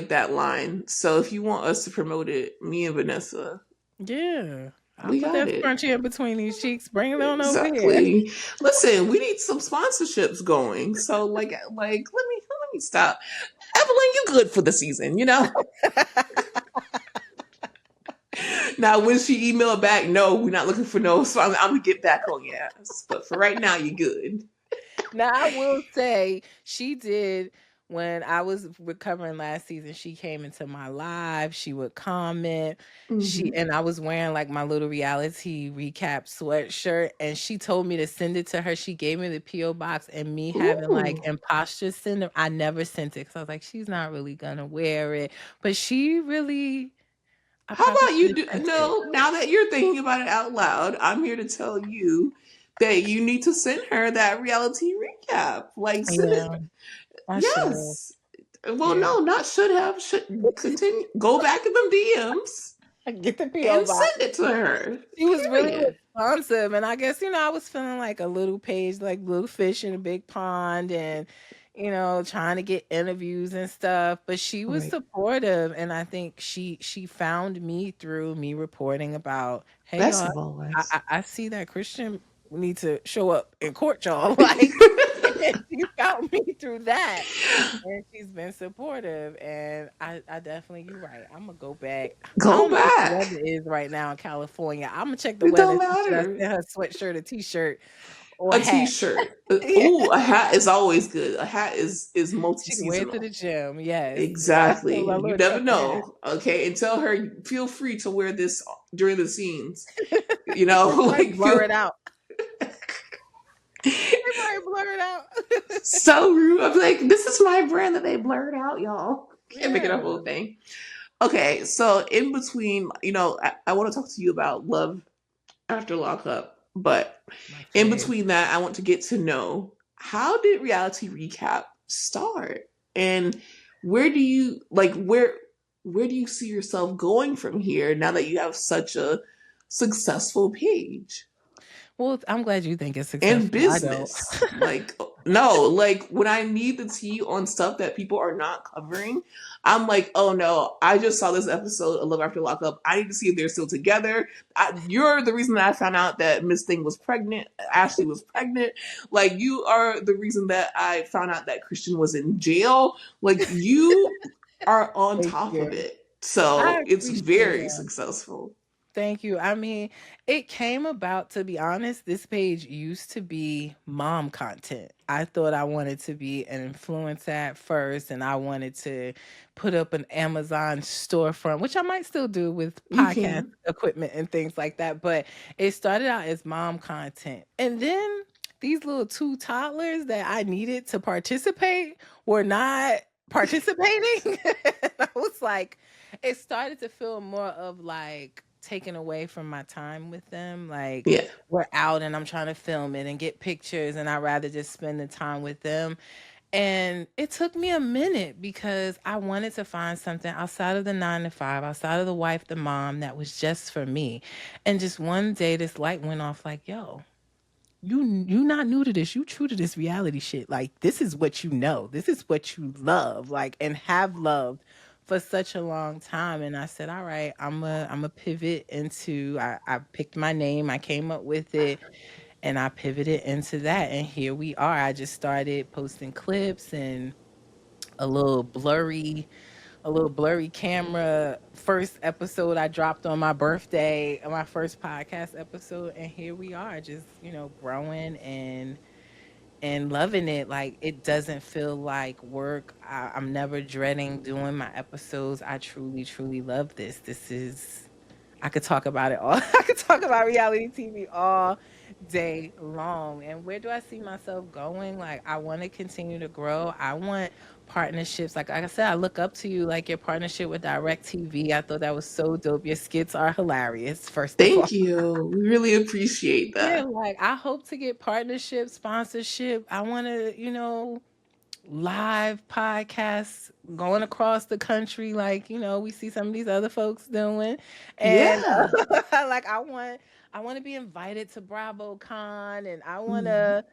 that line. So if you want us to promote it, me and Vanessa, Yeah. I'll we put got that it. scrunchie in between these cheeks. Bring it on over here. Exactly. Listen, we need some sponsorships going. So let me stop. Evelyn, you good for the season, you know? Now when she emailed back, no, we're not looking for no, so I'm gonna get back on your ass. But for right now, you good. Now I will say she did when I was recovering last season. She came into my live. She would comment. Hmm. And I was wearing like my little reality recap sweatshirt, and she told me to send it to her. She gave me the PO box, and me having like Ooh. imposter syndrome, I never sent it because I was like, she's not really gonna wear it, but she really. I How probably about should you have do sent it. no, now that you're thinking about it out loud, I'm here to tell you that you need to send her that reality recap. Like send it. Yeah, I should have. Yes. Well, Yeah, no, not should have. Should continue. Go back in them DMs get the PO and box. send it to her. She was really Period. responsive, and I guess, I was feeling like a little page, like little fish in a big pond, and trying to get interviews and stuff. But she was Right. supportive, and I think she found me through me reporting about, hey Best y'all, of always. I see that Christian need to show up in court, y'all. Like, and she found me through that. And she's been supportive, and I definitely, you're right. I'm gonna go back. I Go don't know what the weather back. is right now in California. I'm gonna check the It weather don't and see should I matter. send her a sweatshirt, a t-shirt, or a A hat. t-shirt. Yeah, Ooh, a hat is always good. A hat is she can wear it to multi-seasonal. the gym. Yes, I told my Exactly. You little never trucker hat. know. Okay. And tell her, feel free to wear this during the scenes. You know, Right, like blur feel it out. Right, blur it out. so rude. I'm like, this is my brand that they blurred out, y'all. Can't make it Yeah, a whole thing. Okay. So in between, I want to talk to you about love after lockup, but my in fave. between that, I want to get to know how did reality recap start? And where do you where do you see yourself going from here now that you have such a successful page Well, I'm glad you think it's and successful. I don't. business? Like no, like when I need the tea on stuff that people are not covering, I'm like, oh no, I just saw this episode of Love After Lockup. I need to see if they're still together. You're the reason that I found out that Miss Thing was pregnant, Ashley was pregnant. Like you are the reason that I found out that Christian was in jail. Like you are on Thank top of you. it. I So it's appreciate very that. successful. Thank you. I mean, it came about, to be honest, this page used to be mom content. I thought I wanted to be an influencer at first, and I wanted to put up an Amazon storefront, which I might still do with You podcast can. equipment and things like that. But it started out as mom content. And then these little two toddlers that I needed to participate were not participating. I was like, it started to feel more of like taken away from my time with them. Like Yeah. we're out and I'm trying to film it and get pictures, and I'd rather just spend the time with them. And it took me a minute because I wanted to find something outside of the 9 to 5, outside of the wife, the mom, that was just for me. And just one day this light went off like, yo, you not new to this. You true to this reality shit. Like this is what you know. This is what you love, like, and have loved for such a long time. And I said, all right, I'm a pivot into I picked my name, I came up with it, and I pivoted into that. And here we are. I just started posting clips and a little blurry a little blurry camera. First episode I dropped on my birthday, my first podcast episode, and here we are, just growing and loving it. Like it doesn't feel like work. I'm never dreading doing my episodes. I truly, truly love this. This is I could talk about it all. I could talk about reality TV all day long. And where do I see myself going? Like, I want to continue to grow. I want partnerships. Like I said, I look up to you, like your partnership with Direct TV. I thought that was so dope. Your skits are hilarious, first of all. Thank you. We really appreciate Yeah, that. like I hope to get partnership, sponsorship. I want to, live podcasts going across the country, like we see some of these other folks doing. And Yeah. like I want to be invited to BravoCon, and I want Mhm.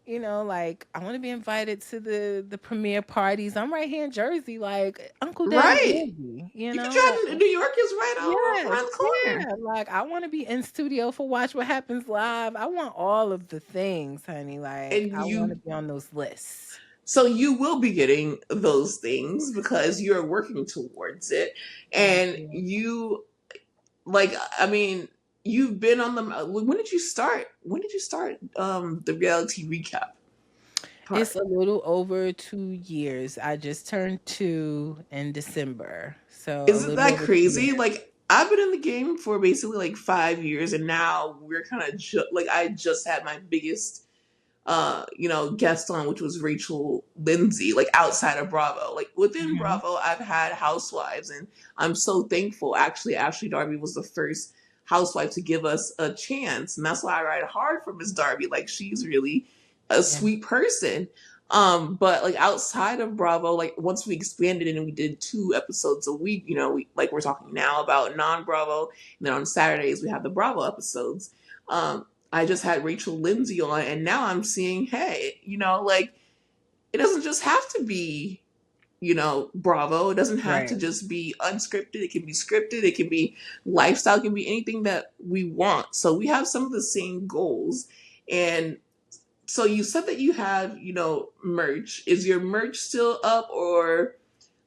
to like I want to be invited to the premiere parties. I'm right here in Jersey, like Uncle Daddy Right. Jersey, You can like, try New York is right over yes, around the corner. yeah, like I want to be in studio for Watch What Happens Live. I want all of the things, honey. Like And I want you to be on those lists. so you will be getting those things because you're working towards it. Thank And you. you like I mean, you've been on the when did you start? When did you start the reality recap It's part? a little over 2 years. I just turned 2 in December. So a Isn't little that over 2 years. crazy? Like I've been in the game for basically like 5 years, and now we're kind of like I just had my biggest guest on, which was Rachel Lindsay, like outside of Bravo. Like within Mhm. Bravo, I've had housewives, and I'm so thankful. Actually, Ashley Darby was the first housewife to give us a chance, and that's why I ride hard for Miss Darby. Like she's really a Yeah. sweet person. But like outside of Bravo, like once we expanded it and we did 2 episodes a week, like we're talking now about non-Bravo, and then on Saturdays we have the Bravo episodes. I just had Rachel Lindsay on, and now I'm seeing, hey, like it doesn't just have to be, Bravo. It doesn't have Right. to just be unscripted. It can be scripted. It can be lifestyle. It can be anything that we want. So we have some of the same goals. And so you said that you have, merch. Is your merch still up, or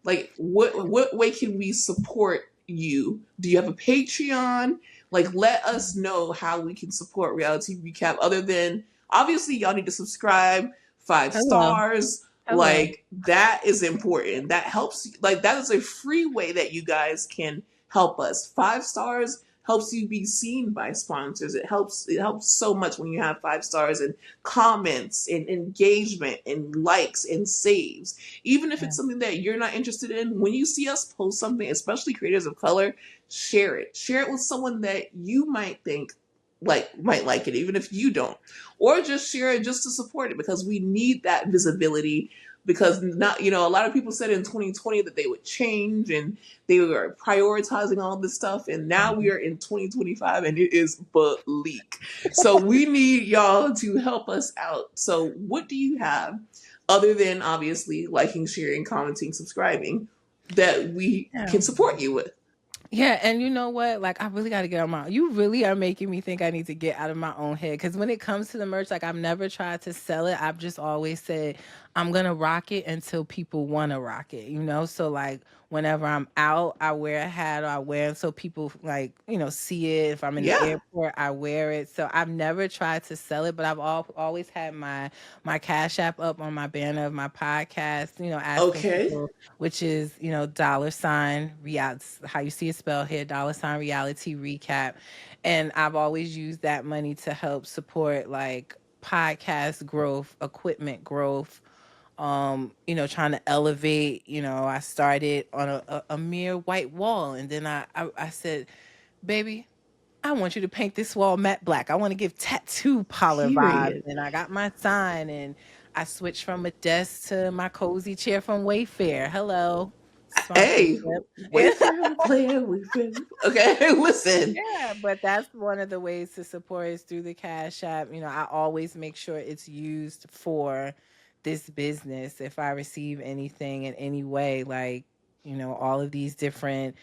like what way can we support you? Do you have a Patreon? Like let us know how we can support Reality Recap, other than obviously y'all need to subscribe, five Hello. stars. Hello. Like that is important. That helps, like that is a free way that you guys can help us. 5 stars helps you be seen by sponsors. It helps so much when you have 5 stars and comments and engagement and likes and saves. Even if Yeah. it's something that you're not interested in, when you see us post something, especially creators of color, share it. Share it with someone that you might think might like it, even if you don't. Or just share it just to support it, because we need that visibility. Because not, a lot of people said in 2020 that they would change and they were prioritizing all this stuff, and now we Mhm. are in 2025 and it is bleak. So we need y'all to help us out. So what do you have other than obviously liking, sharing, commenting, subscribing that we Yeah. can support you with? Yeah, and you know what? Like, I really got to get out my. You really are making me think I need to get out of my own head. Because when it comes to the merch, like, I've never tried to sell it. I've just always said I'm gonna rock it until people want to rock it. So like, whenever I'm out, I wear a hat or I wear it so people like see it. If I'm in the Yeah. airport, I wear it. So I've never tried to sell it, but I've always had my Cash App up on my banner of my podcast. Asking Okay. people, which is $ real, how you see it spelled here, $reality recap. And I've always used that money to help support like podcast growth, equipment growth, trying to elevate. I started on a mere white wall, and then I said, baby, I want you to paint this wall matte black. I want to give tattoo parlor vibes. Period. And I got my sign and I switched from a desk to my cozy chair from Wayfair. Hello. Hey, Sponsorship. Wayfair player, Wayfair. Okay, listen. Yeah, but that's one of the ways to support is through the Cash App. I always make sure it's used for this business. If I receive anything in any way, like, all of these different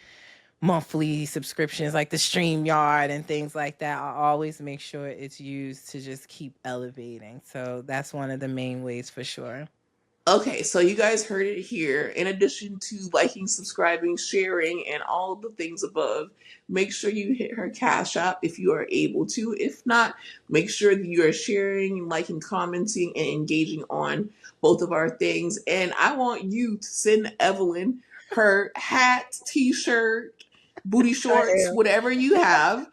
monthly subscriptions like the StreamYard and things like that, I always make sure it's used to just keep elevating. So that's one of the main ways for sure. Okay, so you guys heard it here. In addition to liking, subscribing, sharing, and all the things above, make sure you hit her Cash App if you are able to. If not, make sure that you are sharing, liking, commenting, and engaging on both of our things. And I want you to send Evelyn her hat, t-shirt, booty shorts, whatever you have.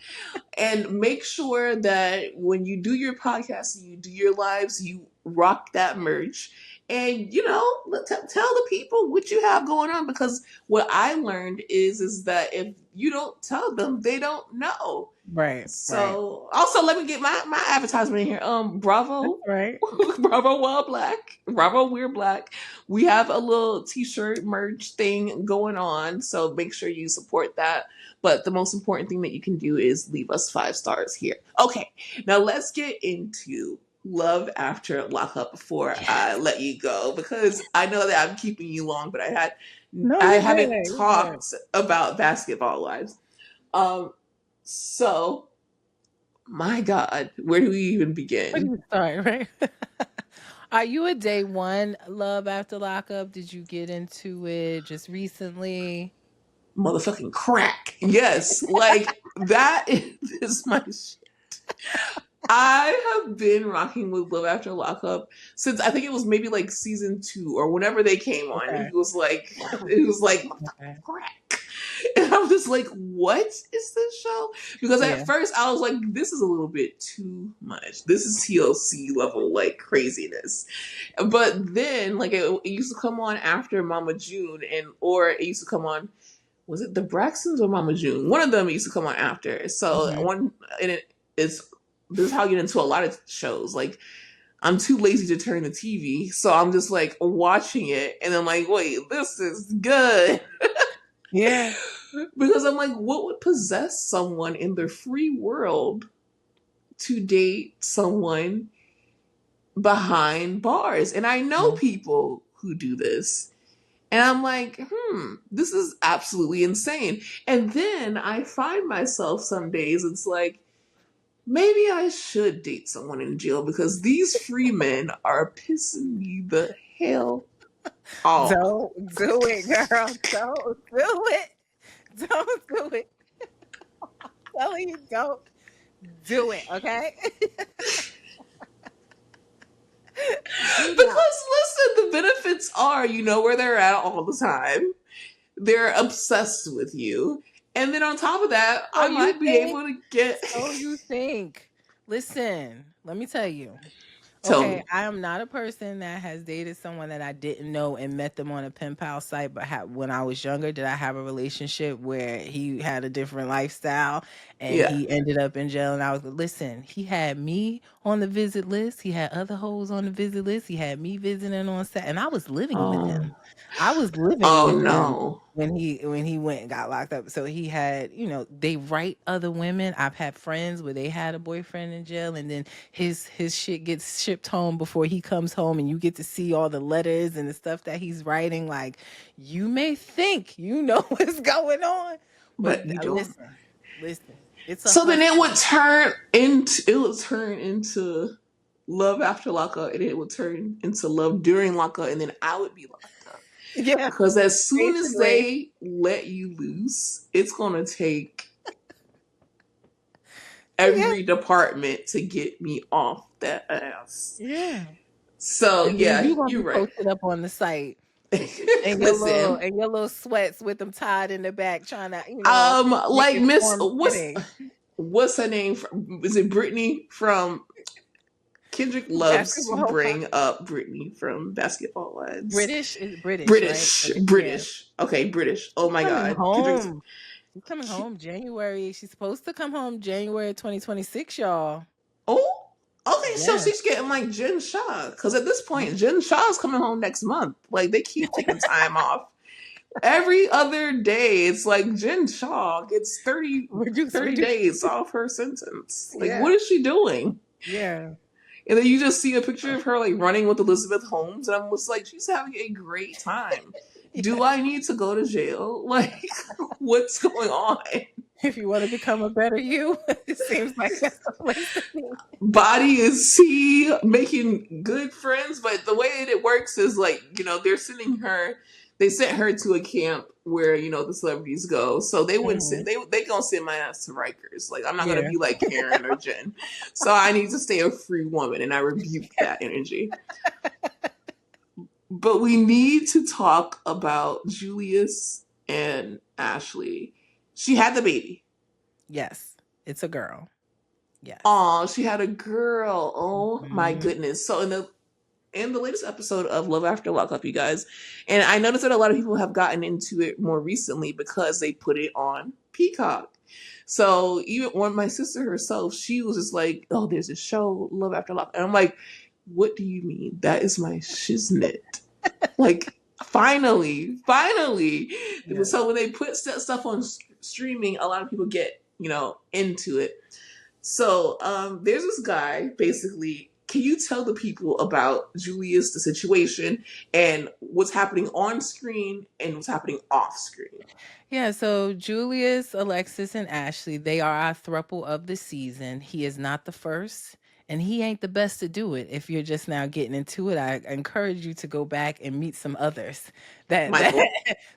And make sure that when you do your podcast and you do your lives, you rock that merch. And tell the people what you have going on, because what I learned is that if you don't tell them, they don't know. Right. So also let me get my advertisement in here. Bravo. That's right. Bravo Wild Black. Bravo We're Black. We have a little t-shirt merch thing going on. So make sure you support that. But the most important thing that you can do is leave us 5 stars here. Okay. Now let's get into love after lockup before I let you go, because I know that I'm keeping you long, but I haven't talked about basketball lives. So my God, where do we even begin? Where do you start, right? Are you a day one love after lockup? Did you get into it just recently? Motherfucking crack. Yes, like that is my shit. I have been rocking with Love After Lockup since I think it was maybe like season 2 or whenever they came on. Okay. It was like okay. Crack. And I'm just like, what is this show? Because at first I was like, this is a little bit too much. This is TLC level like craziness. But then like it used to come on after Mama June, or it used to come on, was it the Braxtons or Mama June? One of them used to come on after. So this is how you get into a lot of shows. Like, I'm too lazy to turn the TV, so I'm just like watching it, and I'm like, wait, this is good. Yeah. Because I'm like, what would possess someone in their free world to date someone behind bars? And I know people who do this. And I'm like, this is absolutely insane. And then I find myself some days, it's like, maybe I should date someone in jail, because these free men are pissing me the hell off. Don't do it, girl. Don't do it. Don't do it. I'm telling you, don't do it, okay? Because listen, the benefits are, you know where they're at all the time. They're obsessed with you. And then on top of that, I might be able to get... So you think. Listen, let me tell you. Okay, I am not a person that has dated someone that I didn't know and met them on a pen pal site, but when I was younger, did I have a relationship where he had a different lifestyle and he ended up in jail? And listen, he had me on the visit list. He had other hoes on the visit list. He had me visiting on set, and I was living with him. I was living with him when he went and got locked up. So he had, they write other women. I've had friends where they had a boyfriend in jail, and then his shit gets shipped home before he comes home, and you get to see all the letters and the stuff that he's writing. Like, you may think you know what's going on, but you don't. Listen. So then it would turn into love after lockup, and it would turn into love during lockup, and then I would be locked up. Yeah. Because as soon as they let you loose, it's gonna take every department to get me off that ass. Yeah. So you're right. Post it up on the site. And your little sweats with them tied in the back, trying to, like Miss, what's her name? Is it Britney from? Kendrick loves to bring up Britney from Basketball Wives. British. Right? British. Okay, British. Oh my God. She's coming home January. She's supposed to come home January 2026, y'all. Oh, okay. So Yes. she's getting like Jen Shaw because at this point, Jen Shaw's coming home next month. Like they keep taking time off. Every other day, it's like Jen Shaw gets 30, Reduce, 30 reduce. days off her sentence. Like, Yeah. what is she doing? Yeah. And then you just see a picture of her like running with Elizabeth Holmes, and I'm just like, she's having a great time. Do Yeah. I need to go to jail? Like, what's going on? If you want to become a better you, it seems like that's the place to be. Body is he making good friends, but the way it works is like, they're sending her, they sent her to a camp where, the celebrities go. So they wouldn't send, they gonna send my ass to Rikers. Like, I'm not gonna Yeah. be like Karen or Jen. So I need to stay a free woman, and I rebuke that energy. But we need to talk about Julius and Ashley. She had the baby. Yes. It's a girl. Yes. Oh, she had a girl. Oh my Mhm. goodness. So in the latest episode of Love After Lockup, you guys, and I noticed that a lot of people have gotten into it more recently because they put it on Peacock. So even when my sister herself, she was just like, "Oh, there's a show, Love After Lockup," and I'm like, "What do you mean? That is my shiznit." Like, finally. Yeah. So when they put stuff on streaming, a lot of people get into it. So there's this guy, basically. Can you tell the people about Julius, the situation, and what's happening on screen and what's happening off screen? Yeah, so Julius, Alexis, and Ashley, they are our throuple of the season. He is not the first, and he ain't the best to do it. If you're just now getting into it, I encourage you to go back and meet some others. That Michael?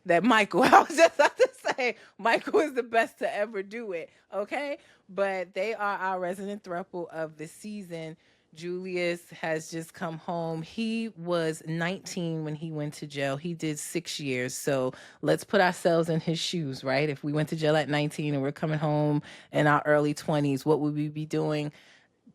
that Michael, I was just about to say, Michael is the best to ever do it. Okay, but they are our resident throuple of the season. Julius has just come home. He was 19 when he went to jail. He did 6 years. So let's put ourselves in his shoes, right? If we went to jail at 19 and we're coming home in our early 20s, what would we be doing?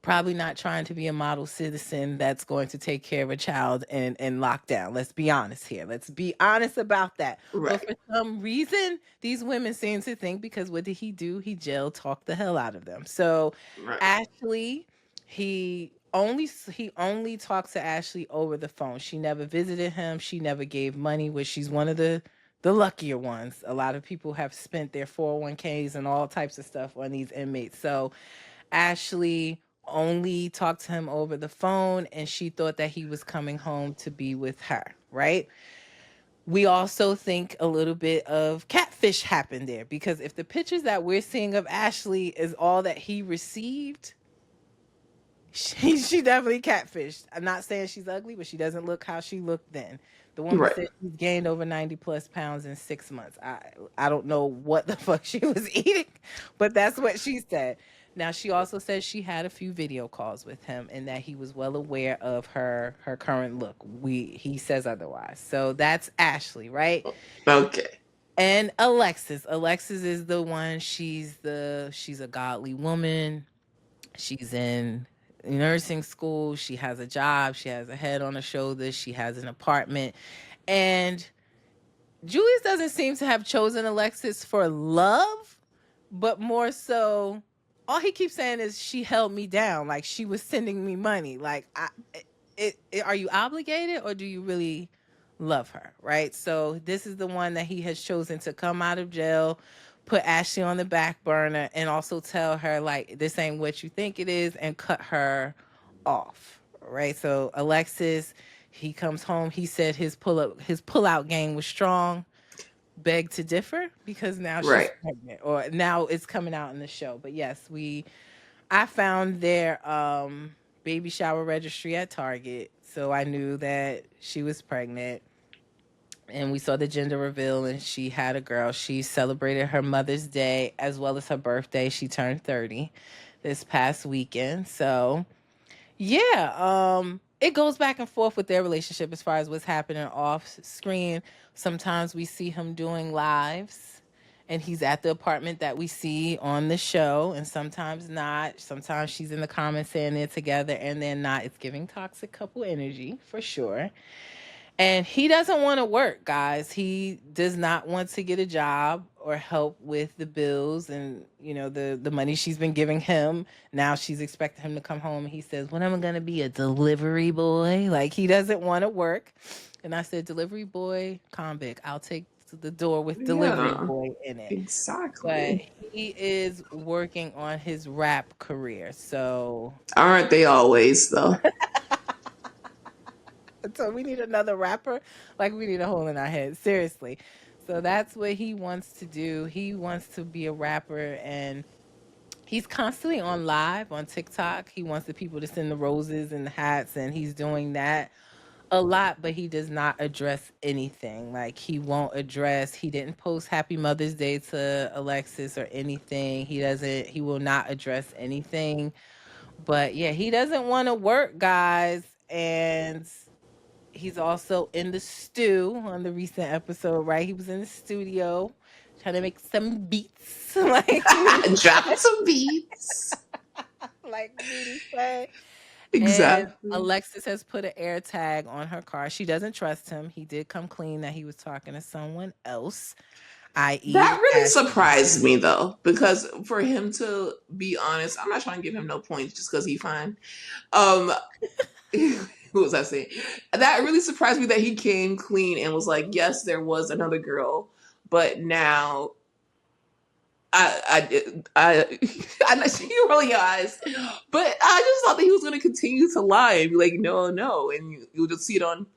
Probably not trying to be a model citizen that's going to take care of a child in lockdown. Let's be honest here. Let's be honest about that. But Right. for some reason, these women seem to think because what did he do? He jail talked the hell out of them. So Right. Ashley, he only talked to Ashley over the phone. She never visited him. She never gave money, which she's one of the luckier ones. A lot of people have spent their 401ks and all types of stuff on these inmates. So Ashley only talked to him over the phone, and she thought that he was coming home to be with her, right? We also think a little bit of catfish happened there because if the pictures that we're seeing of Ashley is all that he received, she definitely catfished. I'm not saying she's ugly, but she doesn't look how she looked then. The woman Right. said she's gained over 90 plus pounds in 6 months. I don't know what the fuck she was eating, but that's what she said. Now she also said she had a few video calls with him and that he was well aware of her current look. He says otherwise. So that's Ashley, right? Okay. And Alexis. Alexis is the one. She's a godly woman. She's in nursing school. She has a job. She has a head on her shoulders. She has an apartment. And Julius doesn't seem to have chosen Alexis for love, but more so, all he keeps saying is she held me down. Like she was sending me money. Like, are you obligated or do you really love her? Right. So this is the one that he has chosen to come out of jail, put Ashley on the back burner, and also tell her like this ain't what you think it is, and cut her off. Right. So Alexis, he comes home. He said his pull out game was strong. Beg to differ because now she's Right. pregnant, or now it's coming out in the show. But yes, I found their baby shower registry at Target, so I knew that she was pregnant. And we saw the gender reveal, and she had a girl. She celebrated her Mother's Day as well as her birthday. She turned 30 this past weekend. So yeah, it goes back and forth with their relationship as far as what's happening off screen. Sometimes we see him doing lives and he's at the apartment that we see on the show, and sometimes not. Sometimes she's in the comments saying they're together and they're not. It's giving toxic couple energy for sure. And he doesn't want to work, guys. He does not want to get a job or help with the bills and the money she's been giving him. Now she's expecting him to come home. And he says, "When am I gonna be a delivery boy?" Like he doesn't want to work. And I said, "Delivery boy, convict. I'll take to the door with delivery Yeah, boy in it." But exactly. he is working on his rap career. Aren't they always though? So we need another rapper. Like we need a hole in our head. Seriously. So that's what he wants to do. He wants to be a rapper, and he's constantly on live on TikTok. He wants the people to send the roses and the hats, and he's doing that a lot, but he does not address anything. Like he didn't post Happy Mother's Day to Alexis or anything. He will not address anything. But yeah, he doesn't want to work, guys. And he's also in the stew on the recent episode, right? He was in the studio trying to make some beats, like Dropping some beats. like Nudie said. And Exactly. Alexis has put an air tag on her car. She doesn't trust him. He did come clean that he was talking to someone else, i.e., That really Ashley. surprised me though, because for him to be honest, I'm not trying to give him no points just because he fine. Um, what was I saying? That really surprised me that he came clean and was like, yes, there was another girl, but now I I know you roll your eyes, but I just thought that he was going to continue to lie and be like, no, no, and you'll just see it on.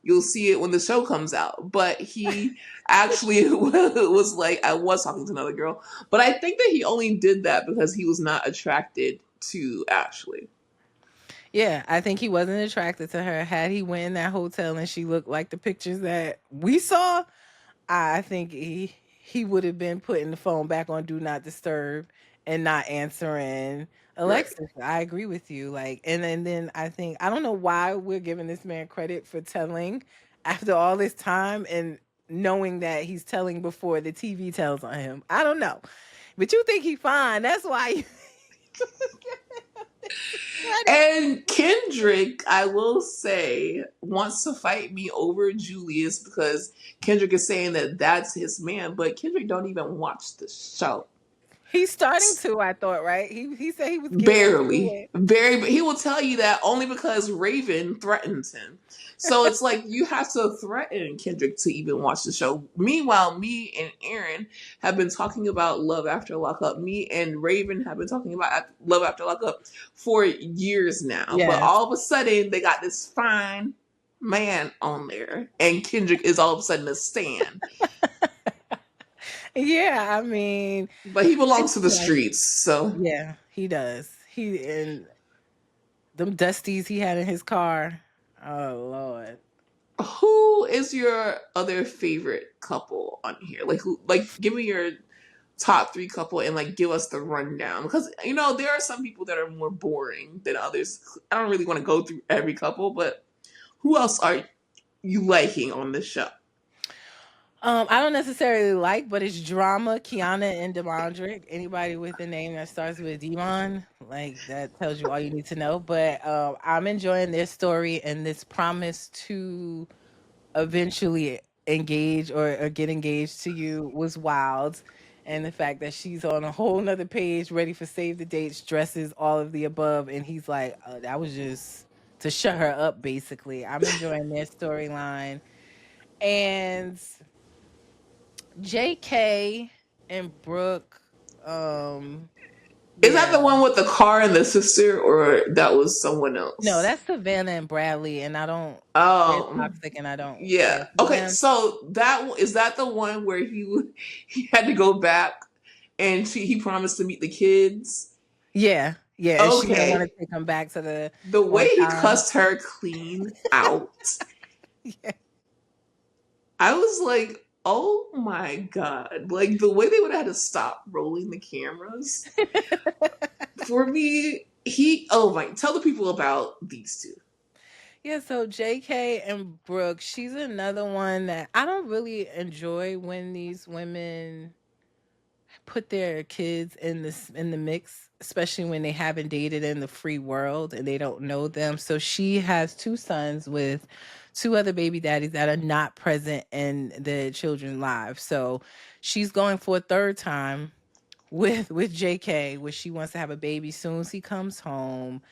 You'll see it when the show comes out. But he actually was like, I was talking to another girl. But I think that he only did that because he was not attracted to Ashley. Yeah, I think he wasn't attracted to her. Had he went in that hotel and she looked like the pictures that we saw, I think he would have been putting the phone back on do not disturb and not answering Right. Alexis. I agree with you. Like, and then I think I don't know why we're giving this man credit for telling after all this time and knowing that he's telling before the TV tells on him. I don't know, but you think he fine? That's why you credit. And Kendrick, I will say, wants to fight me over Julius because Kendrick is saying that that's his man, but Kendrick don't even watch the show. He's starting to. I thought right. He said he was getting into Barely. it. Very, but he will tell you that only because Raven threatens him. So it's like you have to threaten Kendrick to even watch the show. Meanwhile, me and Aaron have been talking about Love After Lockup. Me and Raven have been talking about Love After Lockup for years now. But Yes. all of a sudden, they got this fine man on there, and Kendrick is all of a sudden a stan. Yeah. I mean, But he belongs it's to the like streets, so yeah, he does. He and them dusties he had in his car. Oh Lord. who is your other favorite couple on here? Like who? Like, give me your top three couple and like give us the rundown because there are some people that are more boring than others. I don't really want to go through every couple, but who else are you liking on this show? I don't necessarily like, but it's drama. Kiana and Demondrick. Anybody with a name that starts with Demon, like that tells you all you need to know. But I'm enjoying their story and this promise to eventually engage or get engaged to you was wild. And the fact that she's on a whole nother page ready for save the dates, dresses, all of the above. And he's like, that was just to shut her up, basically. I'm enjoying their storyline. And JK and Brooke, um, Is that yeah. the one with the car and the sister, or that was someone No, else? that's Savannah and Bradley, and they're Oh, toxic, and I don't yeah. care for Okay, them. so is that the one where he had to go back and he promised to meet the kids? Yeah, yeah, and she didn't want Okay, to take him back to the the way on he time. cussed her clean out, Yeah. I was like, oh my God. Like the way they would have had to stop rolling the cameras. For me, oh my, tell the people about these two. Yeah, so JK and Brooke, she's another one that I don't really enjoy when these women put their kids in the mix, especially when they haven't dated in the free world and they don't know them. So she has two sons with two other baby daddies that are not present in the children's lives. So she's going for a third time with JK, where she wants to have a baby soon as he comes home.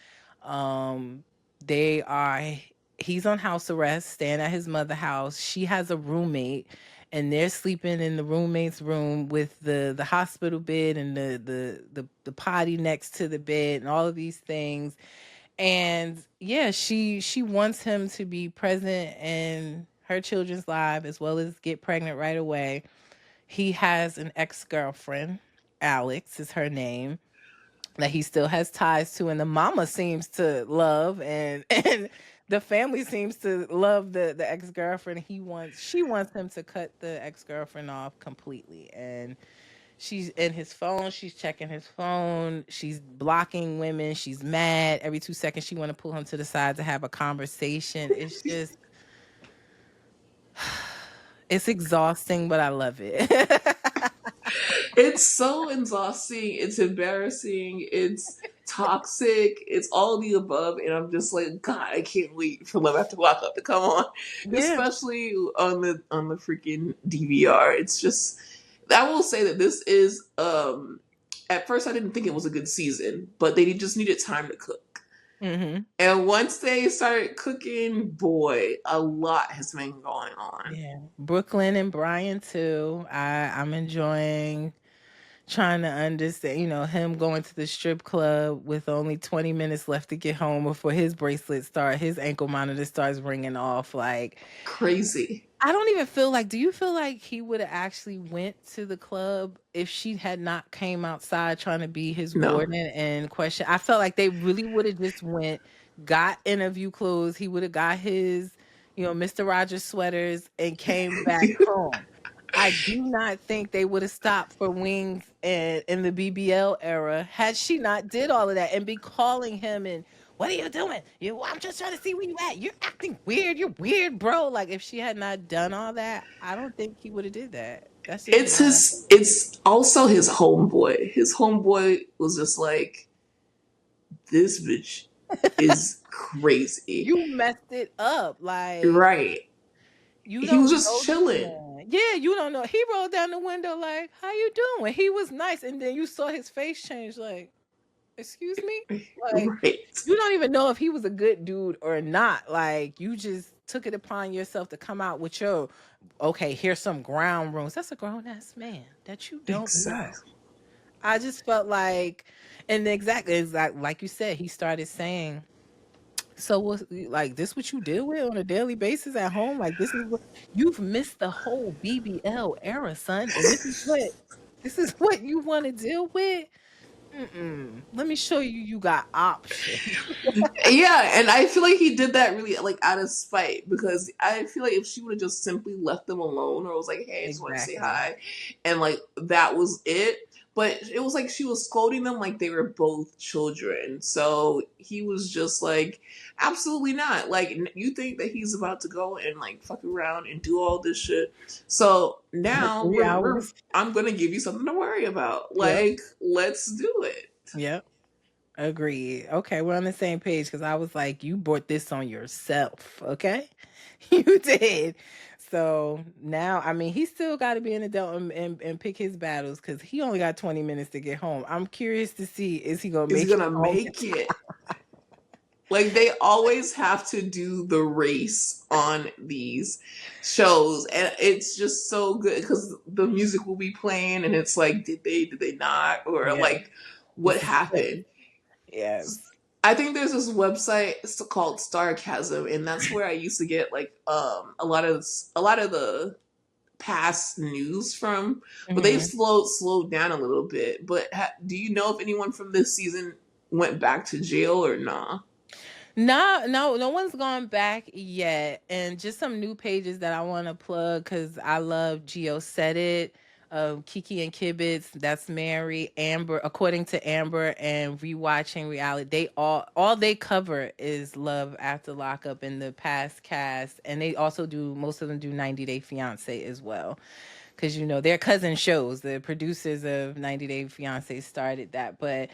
Um, they are he's on house arrest, staying at his mother's house. She has a roommate, and they're sleeping in the roommate's room with the hospital bed and the potty next to the bed and all of these things. And yeah, she wants him to be present in her children's life as well as get pregnant right away. He has an ex-girlfriend, Alex is her name, that he still has ties to, and the mama seems to love, and and the family seems to love the ex-girlfriend. She wants him to cut the ex-girlfriend off completely. And she's in his phone, she's checking his phone, she's blocking women, she's mad. Every 2 seconds she want to pull him to the side to have a conversation. It's just it's exhausting, but I love it. It's so exhausting. It's embarrassing. It's toxic. It's all the above. And I'm just like, God, I can't wait for Love After Lockup to come on, Yeah. especially on the freaking DVR. It's just, I will say that this is. At first, I didn't think it was a good season, but they just needed time to cook. Hmm. And once they started cooking, boy, a lot has been going on. Yeah. Brooklyn and Brian too. I'm enjoying trying to understand, him going to the strip club with only 20 minutes left to get home before his ankle monitor starts ringing off. Like, Crazy. I don't even feel like, do you feel like he would have actually went to the club if she had not came outside trying to be his No. warden and question? I felt like they really would have just went, got interview clothes. He would have got his, Mr. Rogers sweaters and came back home. I do not think they would have stopped for wings in the BBL era had she not did all of that and be calling him and what are you doing? I'm just trying to see where you at. You're acting weird. You're weird, bro. Like if she had not done all that, I don't think he would have did that. That's just my opinion. It's also his homeboy. His homeboy was just like, this bitch is crazy. You messed it up. Like Right. you He was don't just know this chilling. man. Yeah, you don't know. He rolled down the window like, "How you doing?" He was nice, and then you saw his face change. Like, excuse me. Like Right. you don't even know if he was a good dude or not. Like you just took it upon yourself to come out with your okay, here's some ground rules. That's a grown ass man that you don't know. Exactly. I just felt like, and exactly like you said, he started saying, "So what? Like this? What you deal with on a daily basis at home? Like this is what you've missed the whole BBL era, son, and this is what you want to deal with." Mm-mm. Let me show you. You got options. Yeah, and I feel like he did that really like out of spite because I feel like if she would have just simply left them alone or was like, "Hey, I just want to say Exactly. hi," and like that was it. But it was like she was scolding them like they were both children. So he was just like, absolutely not. Like, you think that he's about to go and like fuck around and do all this shit. So For now 3 hours. I'm gonna give you something to worry about. Yep. Like, let's do it. Yep. Agreed. Okay, we're on the same page because I was like, you brought this on yourself, okay? You did. So now, I mean, he still got to be an adult and pick his battles because he only got 20 minutes to get home. I'm curious to see, is he going to Is make it gonna home? make it. Like they always have to do the race on these shows, and it's just so good because the music will be playing, and it's like, did they not, or Yeah. like, what This is quick. happened? Yes. I think there's this website called Starcasm, and that's where I used to get like a lot of the past news from, but they've Mhm. slowed down a little bit. But do you know if anyone from this season went back to jail or nah? No, no one's gone back yet. And just some new pages that I want to plug because I love Geo Said It, Kiki and Kibitz. That's Mary, Amber. According to Amber and rewatching reality, they all they cover is love after lockup in the past cast, and they also do most of them do 90 Day Fiance as well because they're cousin shows. The producers of 90 Day Fiance started that, but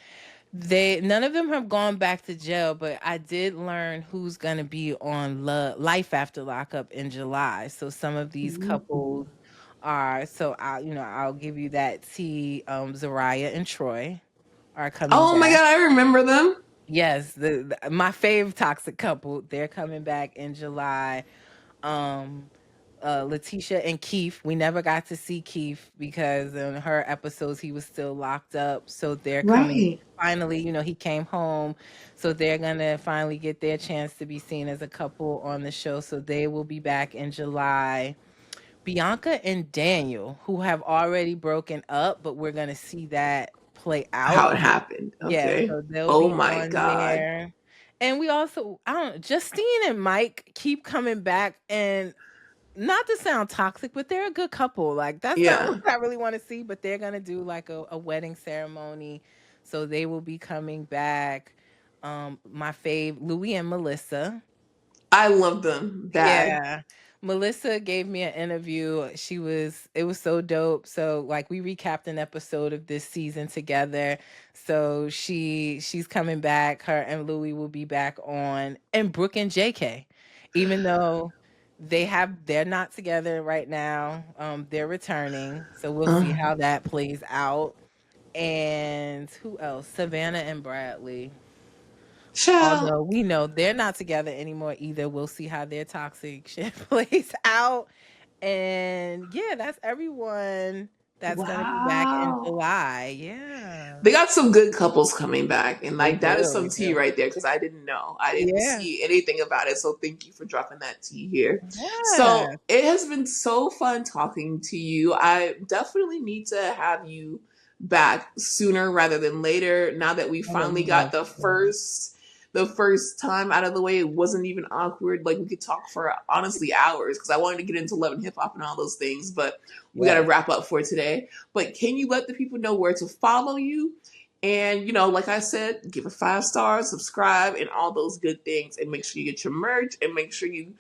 None of them have gone back to jail, but I did learn who's going to be on Life After Lockup in July. So some of these couples are. So I'll give you that tea. Zariah and Troy are coming Oh my back. God, I remember them. Yes, my fave toxic couple. They're coming back in July. Um, Letitia and Keith. We never got to see Keith because in her episodes he was still locked up. So they're coming Right. finally, he came home. So they're gonna finally get their chance to be seen as a couple on the show. So they will be back in July. Bianca and Daniel, who have already broken up, but we're gonna see that play How out. it happened. Yeah, Okay. so they'll Oh be my on God. there. And we also, I don't know, Justine and Mike keep coming back, and not to sound toxic, but they're a good couple. Like that's not what Yeah. I really want to see, but they're gonna do like a wedding ceremony. So they will be coming back. My fave, Louis and Melissa. I love them bad. Yeah. Melissa gave me an interview. It was so dope. So like we recapped an episode of this season together. So she's coming back. Her and Louis will be back on, and Brooke and JK. Even though they're not together right now. They're returning. So we'll see Uh, how that plays out. And who else? Savannah and Bradley. Child. Although we know they're not together anymore either. We'll see how their toxic shit plays out. And yeah, that's everyone that's gonna be back in Wow. July. Yeah. They got some good couples coming back, and They like that is do, some they tea do. right there because I didn't know. I didn't Yeah. see anything about it. So thank you for dropping that tea here. So Yeah. it has been so fun talking to you. I definitely need to have you back sooner rather than later. Now that we I would finally got love to. the first time out of the way, it wasn't even awkward. Like we could talk for honestly hours because I wanted to get into love and hip hop and all those things, but we got to Yes. wrap up for today. But can you let the people know where to follow you? And, like I said, give it 5 stars, subscribe, and all those good things. And make sure you get your merch and make sure you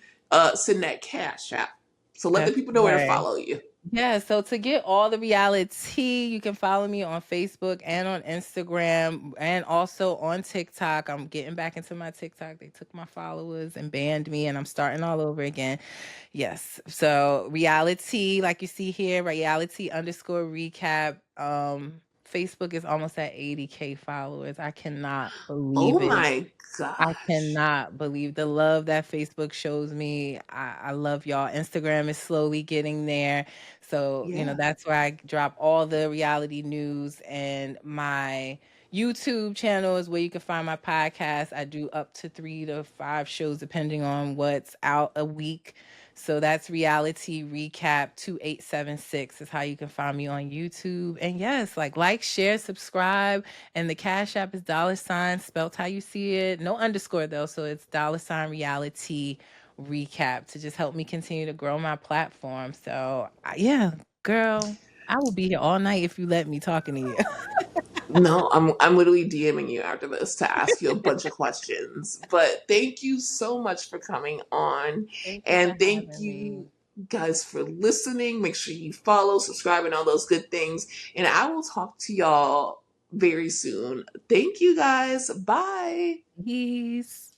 send that cash out. So let the That's people know where to right. follow you. Yeah, so to get all the reality, you can follow me on Facebook and on Instagram and also on TikTok. I'm getting back into my TikTok. They took my followers and banned me, and I'm starting all over again. Yes. So reality, like you see here, reality underscore recap. Facebook is almost at 80K followers. I cannot Oh believe it. my I gosh. cannot believe the love that Facebook shows me. I love y'all. Instagram is slowly getting there. So, Yeah. that's where I drop all the reality news, and my YouTube channel is where you can find my podcast. I do up to 3 to 5 shows depending on what's out a week. So that's Reality Recap 2876 is how you can find me on YouTube. And yes, like, share, subscribe. And the Cash App is $ spelt how you see it. No underscore though. So it's $reality recap to just help me continue to grow my platform. So yeah, girl, I will be here all night if you let me talking to you. No, I'm literally DMing you after this to ask you a bunch of questions. But thank you so much for coming on. Thank you for And thank having you me. guys for listening. Make sure you follow, subscribe, and all those good things. And I will talk to y'all very soon. Thank you guys. Bye. Peace.